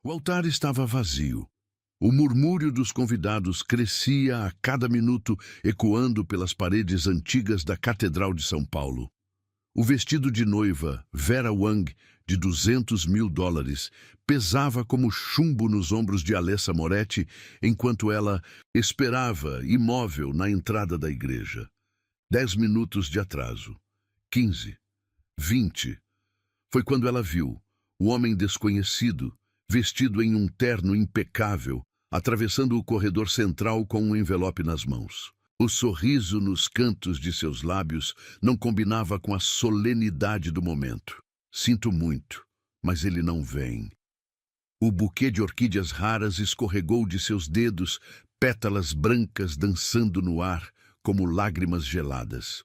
O altar estava vazio. O murmúrio dos convidados crescia a cada minuto, ecoando pelas paredes antigas da Catedral de São Paulo. O vestido de noiva, Vera Wang, de US$ 200.000, pesava como chumbo nos ombros de Alessa Moretti, enquanto ela esperava, imóvel, na entrada da igreja. 10 minutos de atraso. 15. 20. Foi quando ela viu o homem desconhecido, vestido em um terno impecável, atravessando o corredor central com um envelope nas mãos. O sorriso nos cantos de seus lábios não combinava com a solenidade do momento. Sinto muito, mas ele não vem. O buquê de orquídeas raras escorregou de seus dedos, pétalas brancas dançando no ar como lágrimas geladas.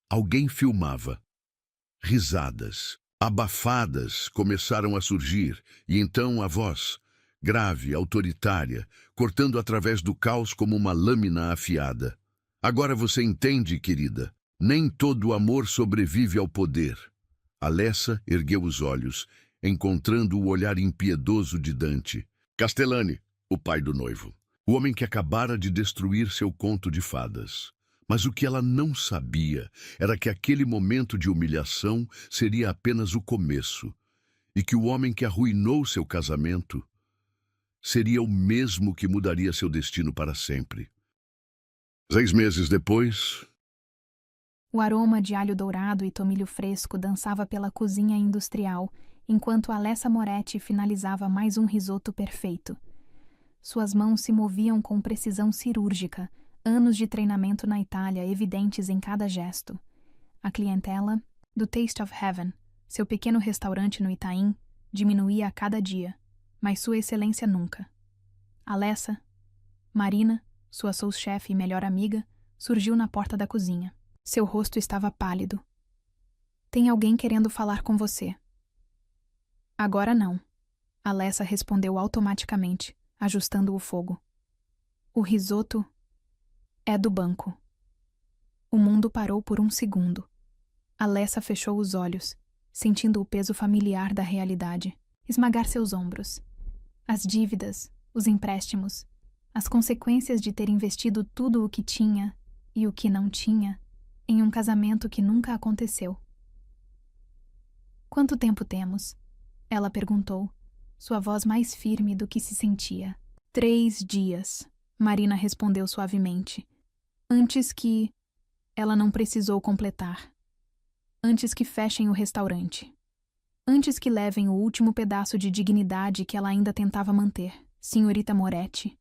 Alguém filmava. Risadas, abafadas, começaram a surgir, e então a voz, grave, autoritária, cortando através do caos como uma lâmina afiada. Agora você entende, querida, nem todo amor sobrevive ao poder. Alessa ergueu os olhos, encontrando o olhar impiedoso de Dante. Castellani, o pai do noivo, o homem que acabara de destruir seu conto de fadas. Mas o que ela não sabia era que aquele momento de humilhação seria apenas o começo, e que o homem que arruinou seu casamento seria o mesmo que mudaria seu destino para sempre. 6 meses depois... O aroma de alho dourado e tomilho fresco dançava pela cozinha industrial, enquanto Alessa Moretti finalizava mais um risoto perfeito. Suas mãos se moviam com precisão cirúrgica, anos de treinamento na Itália evidentes em cada gesto. A clientela, do Taste of Heaven, seu pequeno restaurante no Itaim, diminuía a cada dia, mas sua excelência nunca. Alessa, Marina, sua sous-chefe e melhor amiga, surgiu na porta da cozinha. Seu rosto estava pálido. Tem alguém querendo falar com você. Agora não. Alessa respondeu automaticamente, ajustando o fogo. O risoto é do banco. O mundo parou por um segundo. Alessa fechou os olhos, sentindo o peso familiar da realidade esmagar seus ombros. As dívidas, os empréstimos, as consequências de ter investido tudo o que tinha e o que não tinha em um casamento que nunca aconteceu. Quanto tempo temos? Ela perguntou, sua voz mais firme do que se sentia. 3 dias, Marina respondeu suavemente. Antes que... Ela não precisou completar. Antes que fechem o restaurante. Antes que levem o último pedaço de dignidade que ela ainda tentava manter, senhorita Moretti.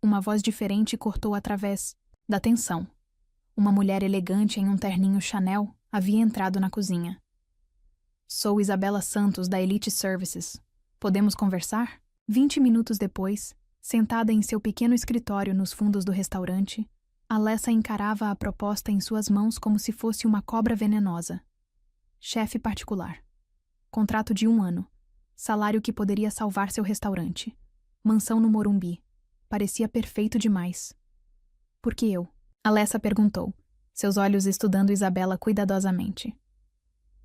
Uma voz diferente cortou através da tensão. Uma mulher elegante em um terninho Chanel havia entrado na cozinha. Sou Isabela Santos, da Elite Services. Podemos conversar? 20 minutos depois, sentada em seu pequeno escritório nos fundos do restaurante, Alessa encarava a proposta em suas mãos como se fosse uma cobra venenosa. Chefe particular. Contrato de 1 ano. Salário que poderia salvar seu restaurante. Mansão no Morumbi. Parecia perfeito demais. Por que eu? Alessa perguntou, seus olhos estudando Isabela cuidadosamente.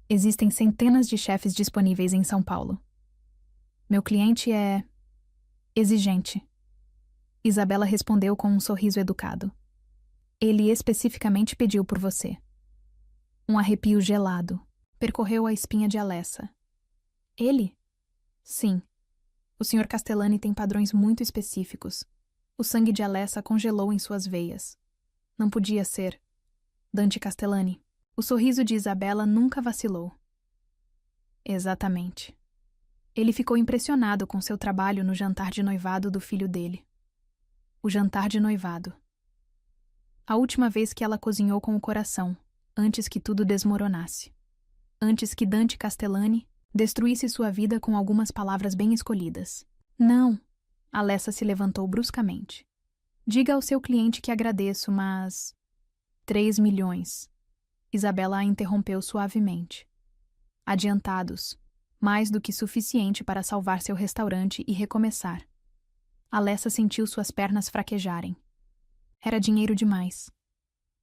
Existem centenas de chefes disponíveis em São Paulo. Meu cliente é... exigente. Isabela respondeu com um sorriso educado. Ele especificamente pediu por você. Um arrepio gelado percorreu a espinha de Alessa. Ele? Sim. O Sr. Castellani tem padrões muito específicos. O sangue de Alessa congelou em suas veias. Não podia ser. Dante Castellani. O sorriso de Isabela nunca vacilou. Exatamente. Ele ficou impressionado com seu trabalho no jantar de noivado do filho dele. O jantar de noivado. A última vez que ela cozinhou com o coração, antes que tudo desmoronasse. Antes que Dante Castellani destruísse sua vida com algumas palavras bem escolhidas. Não. Alessa se levantou bruscamente. Diga ao seu cliente que agradeço, mas... 3 milhões. Isabela a interrompeu suavemente. Adiantados. Mais do que suficiente para salvar seu restaurante e recomeçar. Alessa sentiu suas pernas fraquejarem. Era dinheiro demais.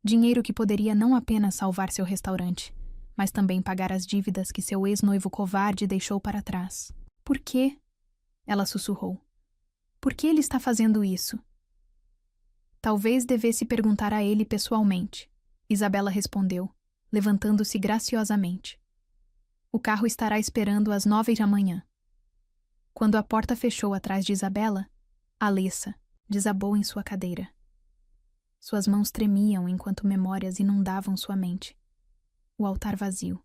Dinheiro que poderia não apenas salvar seu restaurante, mas também pagar as dívidas que seu ex-noivo covarde deixou para trás. Por quê? Ela sussurrou. Por que ele está fazendo isso? Talvez devesse perguntar a ele pessoalmente. Isabela respondeu, levantando-se graciosamente. O carro estará esperando às 9 da manhã. Quando a porta fechou atrás de Isabela, Alessa desabou em sua cadeira. Suas mãos tremiam enquanto memórias inundavam sua mente. O altar vazio.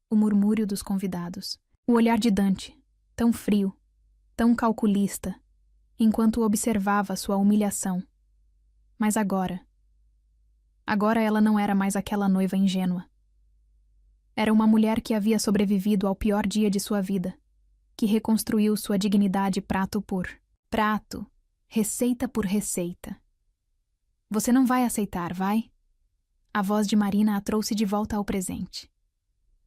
O murmúrio dos convidados. O olhar de Dante, tão frio, tão calculista, enquanto observava sua humilhação. Mas agora ela não era mais aquela noiva ingênua. Era uma mulher que havia sobrevivido ao pior dia de sua vida, que reconstruiu sua dignidade prato por prato, receita por receita. Você não vai aceitar, vai? A voz de Marina a trouxe de volta ao presente.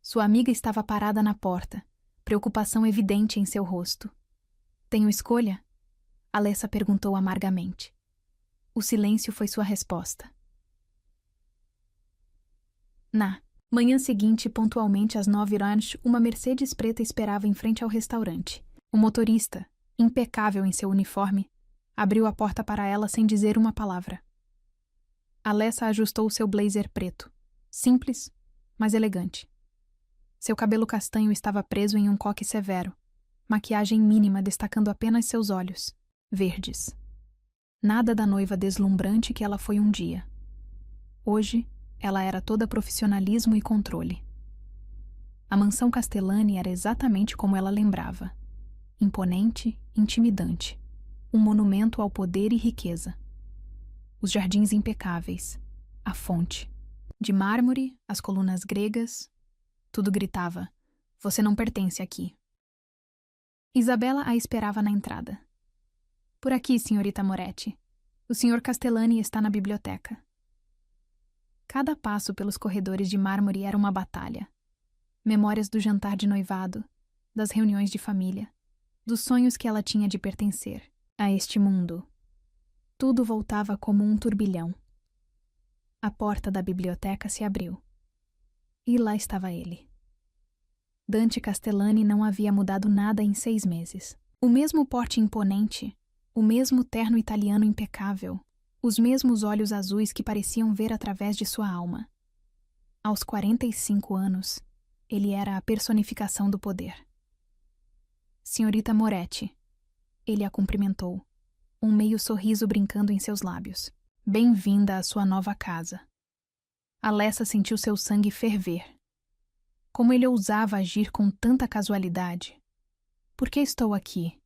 Sua amiga estava parada na porta, preocupação evidente em seu rosto. Tenho escolha? Alessa perguntou amargamente. O silêncio foi sua resposta. Na manhã seguinte, pontualmente às 9h, uma Mercedes preta esperava em frente ao restaurante. O motorista, impecável em seu uniforme, abriu a porta para ela sem dizer uma palavra. Alessa ajustou seu blazer preto, simples, mas elegante. Seu cabelo castanho estava preso em um coque severo, maquiagem mínima destacando apenas seus olhos, verdes. Nada da noiva deslumbrante que ela foi um dia. Hoje, ela era toda profissionalismo e controle. A mansão Castellani era exatamente como ela lembrava. Imponente, intimidante. Um monumento ao poder e riqueza. Os jardins impecáveis. A fonte. De mármore, as colunas gregas. Tudo gritava: você não pertence aqui. Isabela a esperava na entrada. Por aqui, senhorita Moretti. O senhor Castellani está na biblioteca. Cada passo pelos corredores de mármore era uma batalha. Memórias do jantar de noivado, das reuniões de família, dos sonhos que ela tinha de pertencer a este mundo. Tudo voltava como um turbilhão. A porta da biblioteca se abriu. E lá estava ele. Dante Castellani não havia mudado nada em 6 meses. O mesmo porte imponente, o mesmo terno italiano impecável, os mesmos olhos azuis que pareciam ver através de sua alma. Aos 45 anos, ele era a personificação do poder. Senhorita Moretti, ele a cumprimentou, um meio sorriso brincando em seus lábios. Bem-vinda à sua nova casa. Alessa sentiu seu sangue ferver. Como ele ousava agir com tanta casualidade? Por que estou aqui?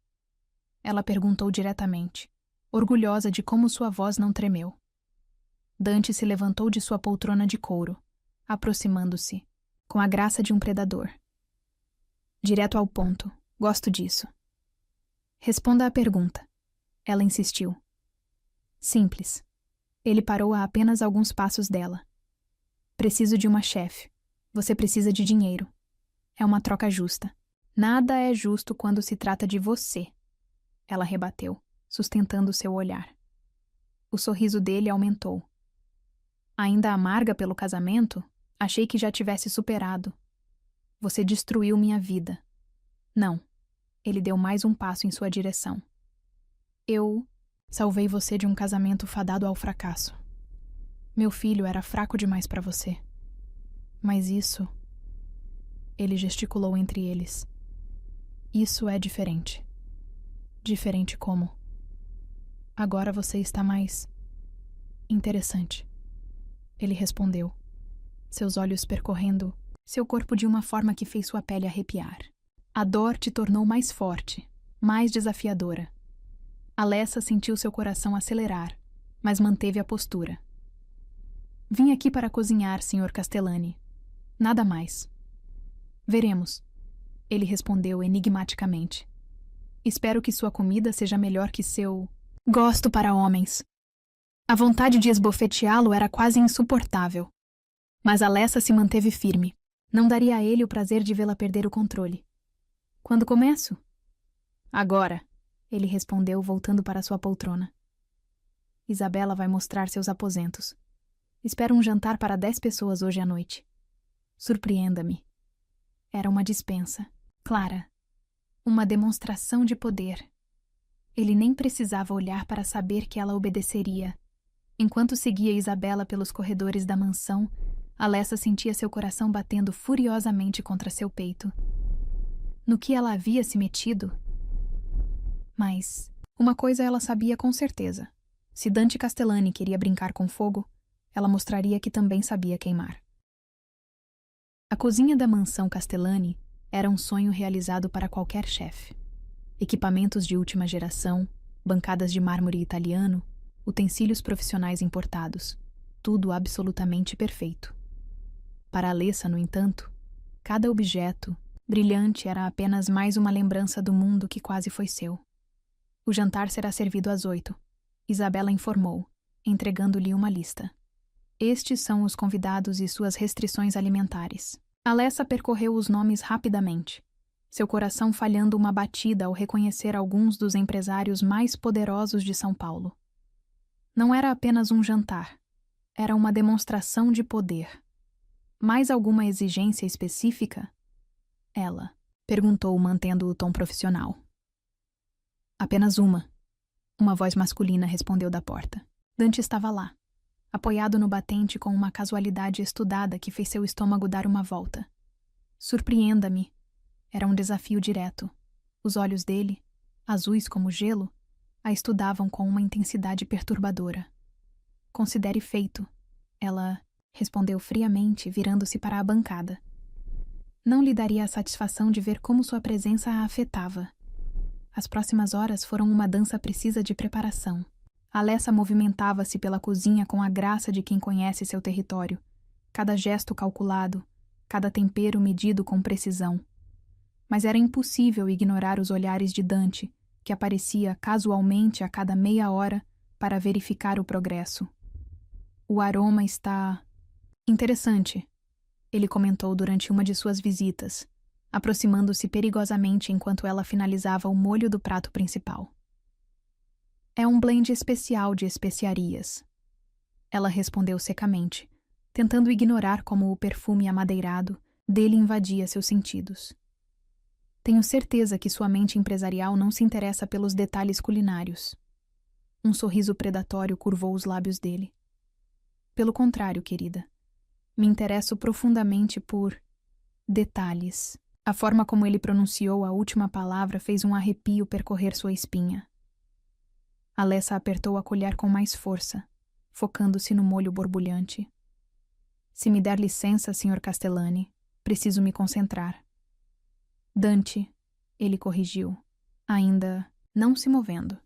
Ela perguntou diretamente, orgulhosa de como sua voz não tremeu. Dante se levantou de sua poltrona de couro, aproximando-se, com a graça de um predador. Direto ao ponto, gosto disso. Responda à pergunta. Ela insistiu. Simples. Ele parou a apenas alguns passos dela. Preciso de uma chefe. Você precisa de dinheiro. É uma troca justa. Nada é justo quando se trata de você. Ela rebateu, sustentando seu olhar. O sorriso dele aumentou. Ainda amarga pelo casamento? Achei que já tivesse superado. Você destruiu minha vida. Não. Ele deu mais um passo em sua direção. Eu salvei você de um casamento fadado ao fracasso. Meu filho era fraco demais para você. Mas isso... Ele gesticulou entre eles. Isso é diferente. Diferente como? Agora você está mais... interessante. Ele respondeu, seus olhos percorrendo seu corpo de uma forma que fez sua pele arrepiar. A dor te tornou mais forte, mais desafiadora. Alessa sentiu seu coração acelerar, mas manteve a postura. Vim aqui para cozinhar, Sr. Castellani. Nada mais. Veremos. Ele respondeu enigmaticamente. Espero que sua comida seja melhor que seu... gosto para homens. A vontade de esbofeteá-lo era quase insuportável. Mas Alessa se manteve firme. Não daria a ele o prazer de vê-la perder o controle. Quando começo? Agora, ele respondeu, voltando para sua poltrona. Isabela vai mostrar seus aposentos. Espero um jantar para 10 pessoas hoje à noite. Surpreenda-me. Era uma dispensa. Clara. Uma demonstração de poder. Ele nem precisava olhar para saber que ela obedeceria. Enquanto seguia Isabela pelos corredores da mansão, Alessa sentia seu coração batendo furiosamente contra seu peito. No que ela havia se metido? Mas uma coisa ela sabia com certeza. Se Dante Castellani queria brincar com fogo, ela mostraria que também sabia queimar. A cozinha da mansão Castellani era um sonho realizado para qualquer chefe. Equipamentos de última geração, bancadas de mármore italiano, utensílios profissionais importados, tudo absolutamente perfeito. Para Alessa, no entanto, cada objeto brilhante era apenas mais uma lembrança do mundo que quase foi seu. O jantar será servido às 8, Isabela informou, entregando-lhe uma lista. Estes são os convidados e suas restrições alimentares. Alessa percorreu os nomes rapidamente, seu coração falhando uma batida ao reconhecer alguns dos empresários mais poderosos de São Paulo. Não era apenas um jantar, era uma demonstração de poder. Mais alguma exigência específica? Ela perguntou, mantendo o tom profissional. Apenas uma voz masculina respondeu da porta. Dante estava lá, apoiado no batente com uma casualidade estudada que fez seu estômago dar uma volta. Surpreenda-me. Era um desafio direto. Os olhos dele, azuis como gelo, a estudavam com uma intensidade perturbadora. Considere feito. Ela respondeu friamente, virando-se para a bancada. Não lhe daria a satisfação de ver como sua presença a afetava. As próximas horas foram uma dança precisa de preparação. Alessa movimentava-se pela cozinha com a graça de quem conhece seu território, cada gesto calculado, cada tempero medido com precisão. Mas era impossível ignorar os olhares de Dante, que aparecia casualmente a cada meia hora para verificar o progresso. O aroma está interessante, ele comentou durante uma de suas visitas, aproximando-se perigosamente enquanto ela finalizava o molho do prato principal. É um blend especial de especiarias. Ela respondeu secamente, tentando ignorar como o perfume amadeirado dele invadia seus sentidos. Tenho certeza que sua mente empresarial não se interessa pelos detalhes culinários. Um sorriso predatório curvou os lábios dele. Pelo contrário, querida. Me interesso profundamente por detalhes. A forma como ele pronunciou a última palavra fez um arrepio percorrer sua espinha. Alessa apertou a colher com mais força, focando-se no molho borbulhante. Se me der licença, Sr. Castellani, preciso me concentrar. Dante, ele corrigiu, ainda não se movendo.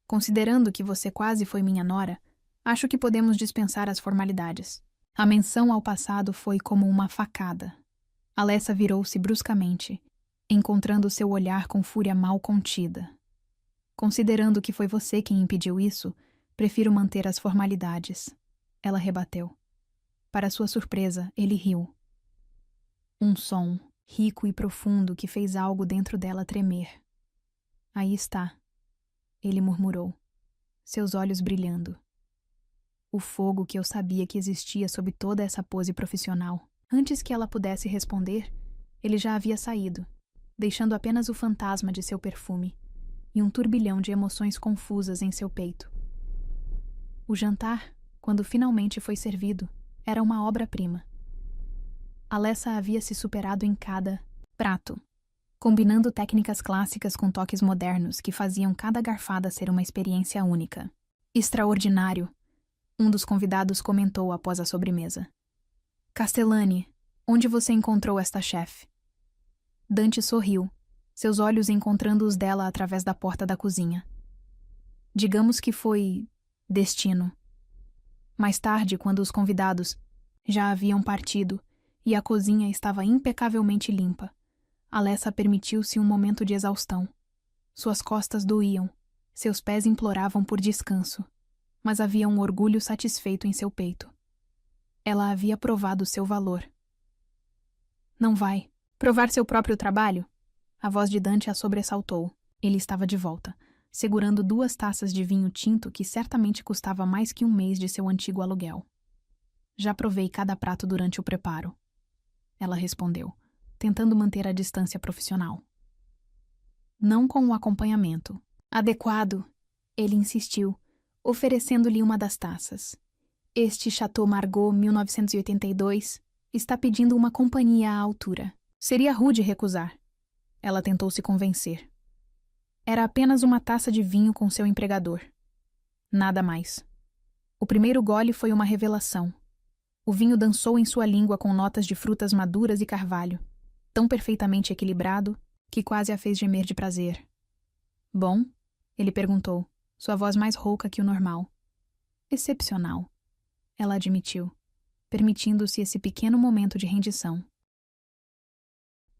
Considerando que você quase foi minha nora, acho que podemos dispensar as formalidades. A menção ao passado foi como uma facada. Alessa virou-se bruscamente, encontrando seu olhar com fúria mal contida. Considerando que foi você quem impediu isso, prefiro manter as formalidades. Ela rebateu. Para sua surpresa, ele riu. Um som rico e profundo que fez algo dentro dela tremer. Aí está, ele murmurou, seus olhos brilhando. O fogo que eu sabia que existia sob toda essa pose profissional. Antes que ela pudesse responder, ele já havia saído, deixando apenas o fantasma de seu perfume e um turbilhão de emoções confusas em seu peito. O jantar, quando finalmente foi servido, era uma obra-prima. Alessa havia se superado em cada prato, combinando técnicas clássicas com toques modernos que faziam cada garfada ser uma experiência única. Extraordinário, um dos convidados comentou após a sobremesa. Castellani, onde você encontrou esta chefe? Dante sorriu, seus olhos encontrando os dela através da porta da cozinha. Digamos que foi destino. Mais tarde, quando os convidados já haviam partido e a cozinha estava impecavelmente limpa, Alessa permitiu-se um momento de exaustão. Suas costas doíam, seus pés imploravam por descanso, mas havia um orgulho satisfeito em seu peito. Ela havia provado seu valor. Não vai provar seu próprio trabalho? A voz de Dante a sobressaltou. Ele estava de volta, segurando 2 taças de vinho tinto que certamente custava mais que um mês de seu antigo aluguel. Já provei cada prato durante o preparo. Ela respondeu, tentando manter a distância profissional. não com o acompanhamento. Adequado, ele insistiu, oferecendo-lhe uma das taças. Este Chateau Margaux 1982 está pedindo uma companhia à altura. Seria rude recusar. Ela tentou se convencer. Era apenas uma taça de vinho com seu empregador. Nada mais. O primeiro gole foi uma revelação. O vinho dançou em sua língua com notas de frutas maduras e carvalho, tão perfeitamente equilibrado que quase a fez gemer de prazer. Bom? Ele perguntou, sua voz mais rouca que o normal. Excepcional, ela admitiu, permitindo-se esse pequeno momento de rendição.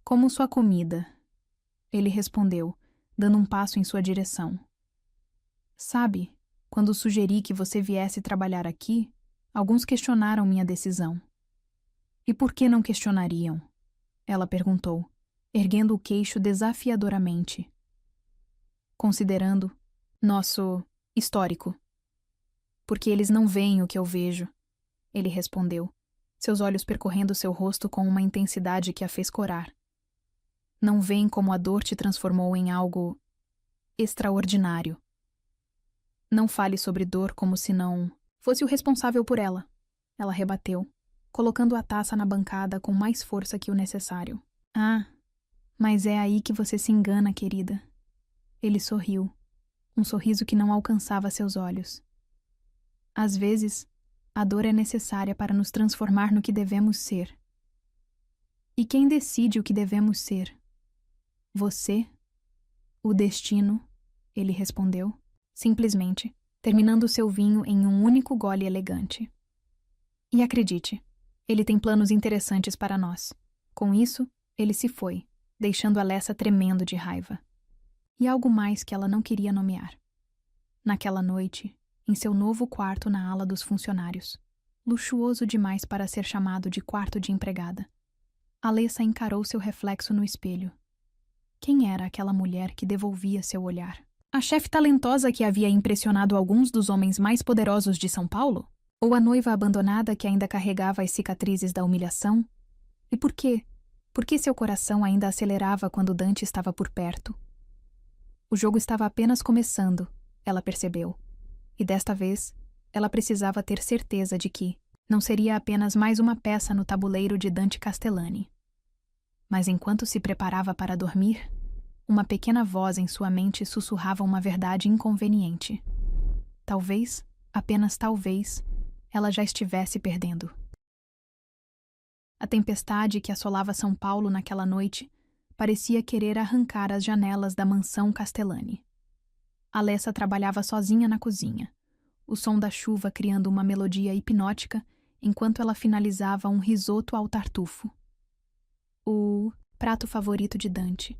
Como sua comida? Ele respondeu, dando um passo em sua direção. Sabe, quando sugeri que você viesse trabalhar aqui, alguns questionaram minha decisão. E por que não questionariam? Ela perguntou, erguendo o queixo desafiadoramente. Considerando nosso histórico. Porque eles não veem o que eu vejo, ele respondeu, seus olhos percorrendo seu rosto com uma intensidade que a fez corar. Não veem como a dor te transformou em algo extraordinário. Não fale sobre dor como se não fosse o responsável por ela. Ela rebateu, colocando a taça na bancada com mais força que o necessário. Ah, mas é aí que você se engana, querida. Ele sorriu, um sorriso que não alcançava seus olhos. Às vezes, a dor é necessária para nos transformar no que devemos ser. E quem decide o que devemos ser? Você? O destino? Ele respondeu, simplesmente, terminando seu vinho em um único gole elegante. E acredite, ele tem planos interessantes para nós. Com isso, ele se foi, deixando Alessa tremendo de raiva. E algo mais que ela não queria nomear. Naquela noite, em seu novo quarto na ala dos funcionários, luxuoso demais para ser chamado de quarto de empregada, Alessa encarou seu reflexo no espelho. Quem era aquela mulher que devolvia seu olhar? A chefe talentosa que havia impressionado alguns dos homens mais poderosos de São Paulo? Ou a noiva abandonada que ainda carregava as cicatrizes da humilhação? E por quê? Por que seu coração ainda acelerava quando Dante estava por perto? O jogo estava apenas começando, ela percebeu. E desta vez, ela precisava ter certeza de que não seria apenas mais uma peça no tabuleiro de Dante Castellani. Mas enquanto se preparava para dormir, uma pequena voz em sua mente sussurrava uma verdade inconveniente. Talvez, apenas talvez, ela já estivesse perdendo. A tempestade que assolava São Paulo naquela noite parecia querer arrancar as janelas da mansão Castellani. Alessa trabalhava sozinha na cozinha, o som da chuva criando uma melodia hipnótica enquanto ela finalizava um risoto ao tartufo. O prato favorito de Dante,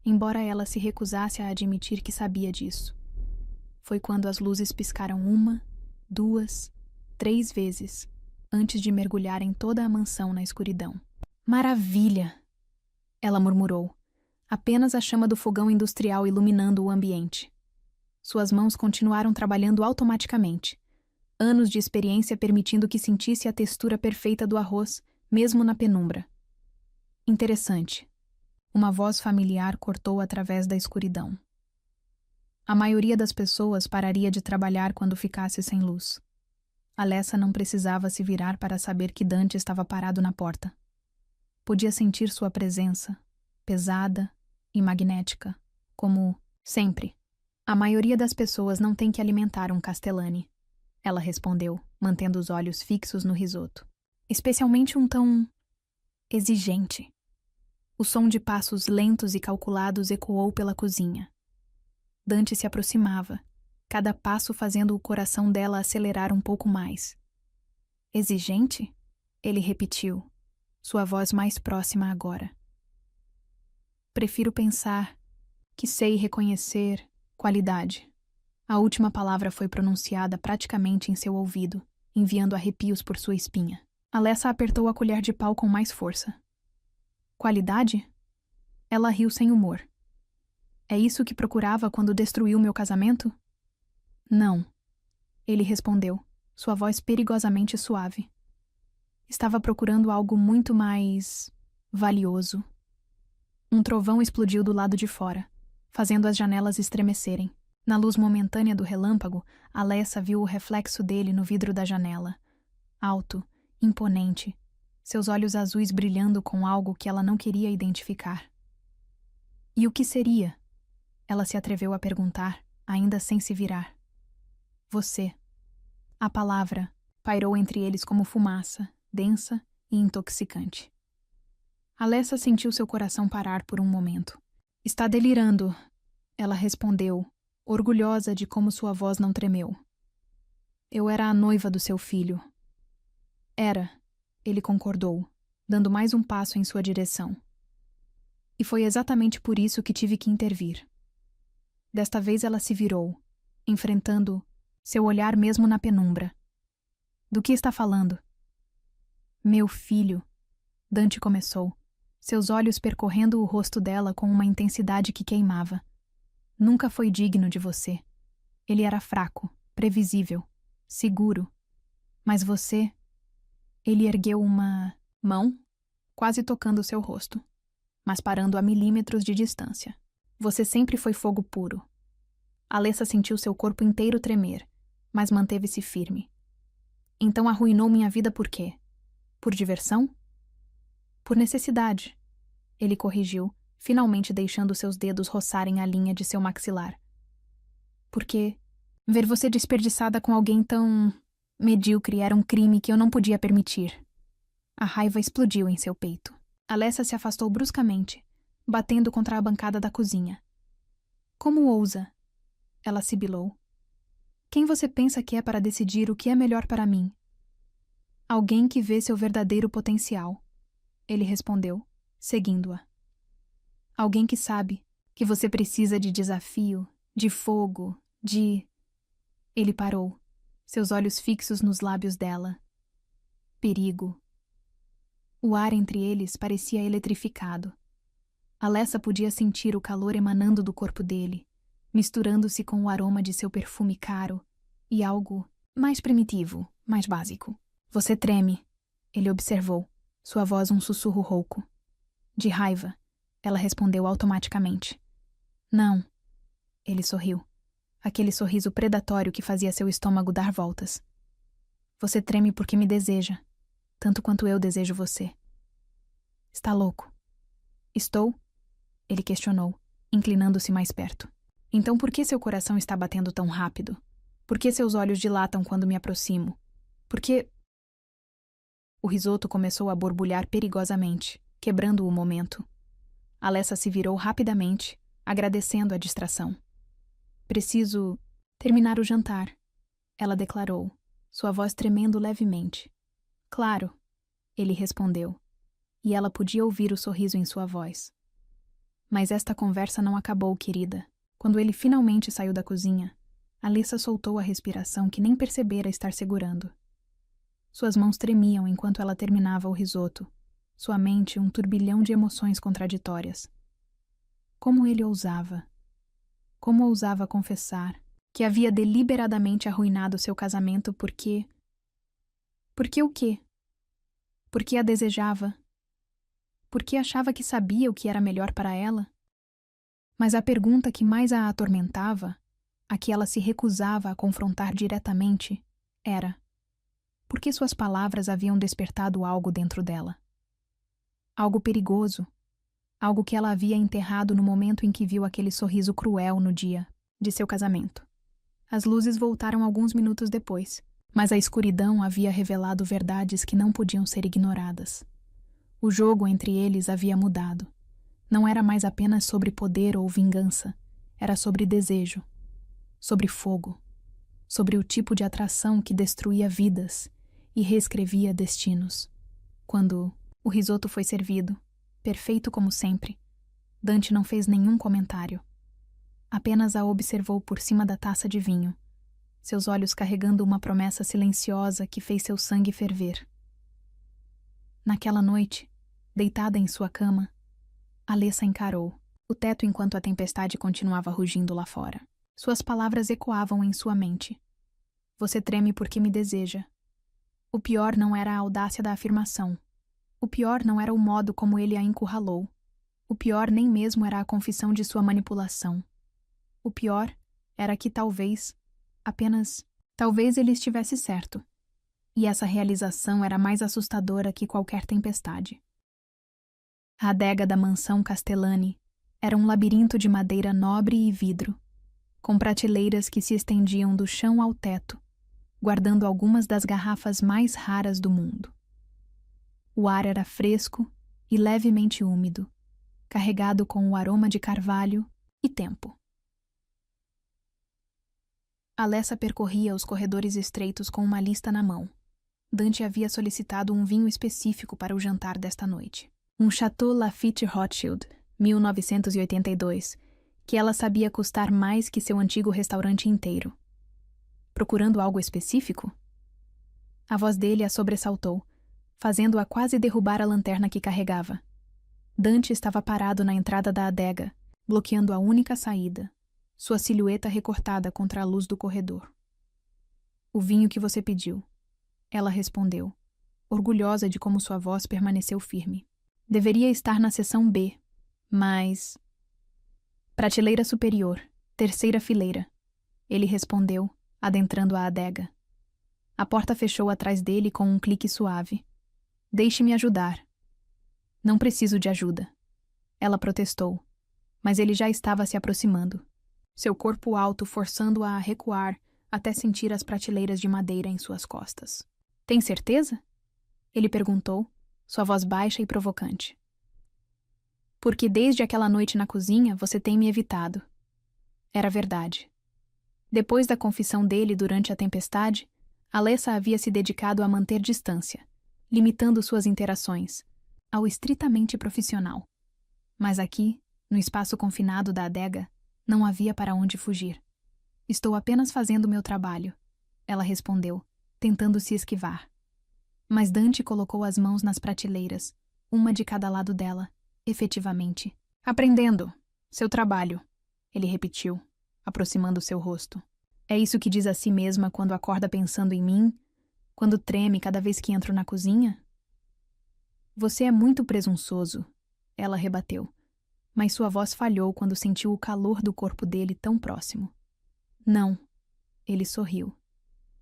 embora ela se recusasse a admitir que sabia disso. Foi quando as luzes piscaram 1, 2, 3 vezes, antes de mergulharem toda a mansão na escuridão. Maravilha! Ela murmurou, apenas a chama do fogão industrial iluminando o ambiente. Suas mãos continuaram trabalhando automaticamente, anos de experiência permitindo que sentisse a textura perfeita do arroz, mesmo na penumbra. Interessante. Uma voz familiar cortou através da escuridão. A maioria das pessoas pararia de trabalhar quando ficasse sem luz. Alessa não precisava se virar para saber que Dante estava parado na porta. Podia sentir sua presença, pesada e magnética, como sempre. A maioria das pessoas não tem que alimentar um Castellani, ela respondeu, mantendo os olhos fixos no risoto. Especialmente um tão exigente. O som de passos lentos e calculados ecoou pela cozinha. Dante se aproximava, cada passo fazendo o coração dela acelerar um pouco mais. Exigente? Ele repetiu, sua voz mais próxima agora. Prefiro pensar que sei reconhecer qualidade. A última palavra foi pronunciada praticamente em seu ouvido, enviando arrepios por sua espinha. Alessa apertou a colher de pau com mais força. Qualidade? Ela riu sem humor. É isso que procurava quando destruiu meu casamento? Não. Ele respondeu, sua voz perigosamente suave. Estava procurando algo muito mais valioso. Um trovão explodiu do lado de fora. fazendo as janelas estremecerem. Na luz momentânea do relâmpago, Alessa viu o reflexo dele no vidro da janela. Alto, imponente, seus olhos azuis brilhando com algo que ela não queria identificar. E o que seria? Ela se atreveu a perguntar, ainda sem se virar. Você. A palavra pairou entre eles como fumaça, densa e intoxicante. Alessa sentiu seu coração parar por um momento. Está delirando, ela respondeu, orgulhosa de como sua voz não tremeu. Eu era a noiva do seu filho. Era, ele concordou, dando mais um passo em sua direção. E foi exatamente por isso que tive que intervir. Desta vez ela se virou, enfrentando seu olhar mesmo na penumbra. Do que está falando? Meu filho, Dante começou, seus olhos percorrendo o rosto dela com uma intensidade que queimava. Nunca foi digno de você. Ele era fraco, previsível, seguro. Mas você... Ele ergueu uma mão, quase tocando seu rosto, mas parando a milímetros de distância. Você sempre foi fogo puro. Alessa sentiu seu corpo inteiro tremer, mas manteve-se firme. Então arruinou minha vida por quê? Por diversão? Por necessidade. Ele corrigiu, finalmente deixando seus dedos roçarem a linha de seu maxilar. Porque ver você desperdiçada com alguém tão medíocre era um crime que eu não podia permitir. A raiva explodiu em seu peito. Alessa se afastou bruscamente, batendo contra a bancada da cozinha. Como ousa? Ela sibilou. Quem você pensa que é para decidir o que é melhor para mim? Alguém que vê seu verdadeiro potencial. Ele respondeu, seguindo-a. Alguém que sabe que você precisa de desafio, de fogo, de... Ele parou, seus olhos fixos nos lábios dela. Perigo. O ar entre eles parecia eletrificado. Alessa podia sentir o calor emanando do corpo dele, misturando-se com o aroma de seu perfume caro e algo mais primitivo, mais básico. Você treme, ele observou, sua voz um sussurro rouco. De raiva, ela respondeu automaticamente. Não. Ele sorriu. Aquele sorriso predatório que fazia seu estômago dar voltas. Você treme porque me deseja, tanto quanto eu desejo você. Está louco? Estou? Ele questionou, inclinando-se mais perto. Então por que seu coração está batendo tão rápido? Por que seus olhos dilatam quando me aproximo? Por que... O risoto começou a borbulhar perigosamente, quebrando o momento. Alessa se virou rapidamente, agradecendo a distração. Preciso terminar o jantar, ela declarou, sua voz tremendo levemente. Claro, ele respondeu, e ela podia ouvir o sorriso em sua voz. Mas esta conversa não acabou, querida. Quando ele finalmente saiu da cozinha, Alessa soltou a respiração que nem percebera estar segurando. Suas mãos tremiam enquanto ela terminava o risoto, sua mente um turbilhão de emoções contraditórias. Como ele ousava? Como ousava confessar que havia deliberadamente arruinado seu casamento porque... Porque o quê? Porque a desejava? Porque achava que sabia o que era melhor para ela? Mas a pergunta que mais a atormentava, a que ela se recusava a confrontar diretamente, era: por que suas palavras haviam despertado algo dentro dela? Algo perigoso. Algo que ela havia enterrado no momento em que viu aquele sorriso cruel no dia de seu casamento. As luzes voltaram alguns minutos depois, mas a escuridão havia revelado verdades que não podiam ser ignoradas. O jogo entre eles havia mudado. Não era mais apenas sobre poder ou vingança, era sobre desejo, sobre fogo, sobre o tipo de atração que destruía vidas e reescrevia destinos. Quando o risoto foi servido, perfeito como sempre, Dante não fez nenhum comentário. Apenas a observou por cima da taça de vinho, seus olhos carregando uma promessa silenciosa que fez seu sangue ferver. Naquela noite, deitada em sua cama, Alessa encarou o teto enquanto a tempestade continuava rugindo lá fora. Suas palavras ecoavam em sua mente. Você treme porque me deseja. O pior não era a audácia da afirmação. O pior não era o modo como ele a encurralou. O pior nem mesmo era a confissão de sua manipulação. O pior era que talvez ele estivesse certo. E essa realização era mais assustadora que qualquer tempestade. A adega da mansão Castellani era um labirinto de madeira nobre e vidro, com prateleiras que se estendiam do chão ao teto, guardando algumas das garrafas mais raras do mundo. O ar era fresco e levemente úmido, carregado com o aroma de carvalho e tempo. Alessa percorria os corredores estreitos com uma lista na mão. Dante havia solicitado um vinho específico para o jantar desta noite. Um Chateau Lafite Rothschild, 1982, que ela sabia custar mais que seu antigo restaurante inteiro. Procurando algo específico? A voz dele a sobressaltou, fazendo-a quase derrubar a lanterna que carregava. Dante estava parado na entrada da adega, bloqueando a única saída, sua silhueta recortada contra a luz do corredor. "O vinho que você pediu", ela respondeu, orgulhosa de como sua voz permaneceu firme. "Deveria estar na seção B, mas..." "Prateleira superior, terceira fileira", ele respondeu, adentrando a adega. A porta fechou atrás dele com um clique suave. "Deixe-me ajudar." "Não preciso de ajuda", ela protestou, mas ele já estava se aproximando, seu corpo alto forçando-a a recuar até sentir as prateleiras de madeira em suas costas. "Tem certeza?" ele perguntou, sua voz baixa e provocante. "Porque desde aquela noite na cozinha você tem me evitado." Era verdade. Depois da confissão dele durante a tempestade, Alessa havia se dedicado a manter distância, limitando suas interações ao estritamente profissional. Mas aqui, no espaço confinado da adega, não havia para onde fugir. "Estou apenas fazendo meu trabalho", ela respondeu, tentando se esquivar. Mas Dante colocou as mãos nas prateleiras, uma de cada lado dela, efetivamente. "Aprendendo. Seu trabalho", ele repetiu, aproximando seu rosto. "É isso que diz a si mesma quando acorda pensando em mim? Quando treme cada vez que entro na cozinha?" "Você é muito presunçoso", ela rebateu, mas sua voz falhou quando sentiu o calor do corpo dele tão próximo. "Não", ele sorriu.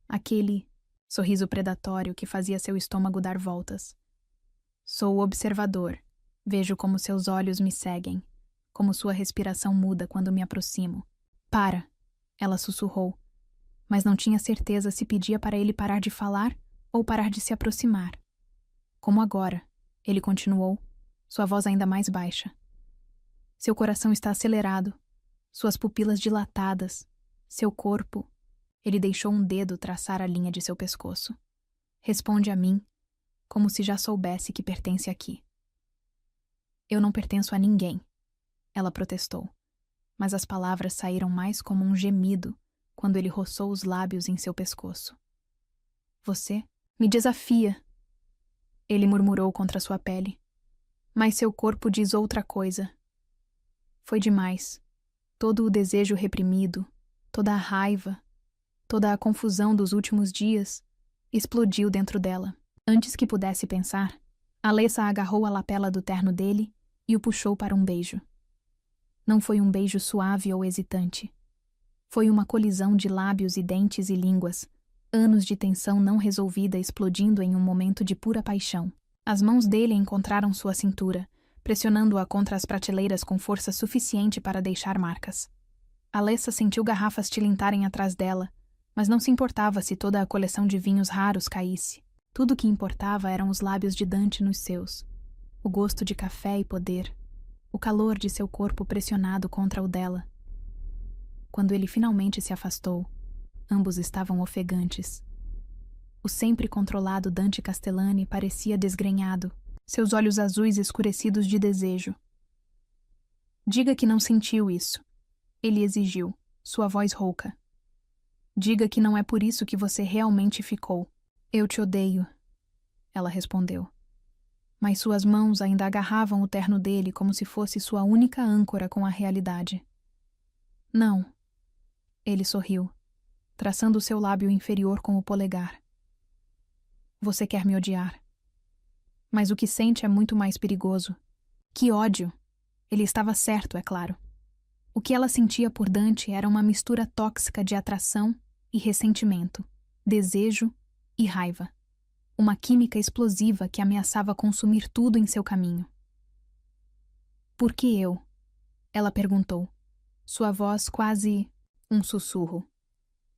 Aquele sorriso predatório que fazia seu estômago dar voltas. "Sou observador. Vejo como seus olhos me seguem, como sua respiração muda quando me aproximo." "Para", ela sussurrou, mas não tinha certeza se pedia para ele parar de falar ou parar de se aproximar. "Como agora", ele continuou, sua voz ainda mais baixa. "Seu coração está acelerado, suas pupilas dilatadas, seu corpo..." Ele deixou um dedo traçar a linha de seu pescoço. "Responde a mim, como se já soubesse que pertence aqui." "Eu não pertenço a ninguém", ela protestou, mas as palavras saíram mais como um gemido quando ele roçou os lábios em seu pescoço. "Você me desafia", ele murmurou contra sua pele, mas seu corpo diz outra coisa. Foi demais. Todo o desejo reprimido, toda a raiva, toda a confusão dos últimos dias explodiu dentro dela. Antes que pudesse pensar, Alessa agarrou a lapela do terno dele e o puxou para um beijo. Não foi um beijo suave ou hesitante. Foi uma colisão de lábios e dentes e línguas, anos de tensão não resolvida explodindo em um momento de pura paixão. As mãos dele encontraram sua cintura, pressionando-a contra as prateleiras com força suficiente para deixar marcas. Alessa sentiu garrafas tilintarem atrás dela, mas não se importava se toda a coleção de vinhos raros caísse. Tudo o que importava eram os lábios de Dante nos seus, o gosto de café e poder, o calor de seu corpo pressionado contra o dela. Quando ele finalmente se afastou, ambos estavam ofegantes. O sempre controlado Dante Castellani parecia desgrenhado, seus olhos azuis escurecidos de desejo. "Diga que não sentiu isso", ele exigiu, sua voz rouca. "Diga que não é por isso que você realmente ficou." "Eu te odeio", ela respondeu. Mas suas mãos ainda agarravam o terno dele como se fosse sua única âncora com a realidade. "Não", ele sorriu, traçando seu lábio inferior com o polegar. "Você quer me odiar. Mas o que sente é muito mais perigoso." "Que ódio!" Ele estava certo, é claro. O que ela sentia por Dante era uma mistura tóxica de atração e ressentimento, desejo e raiva. Uma química explosiva que ameaçava consumir tudo em seu caminho. Por que eu? Ela perguntou, sua voz quase um sussurro.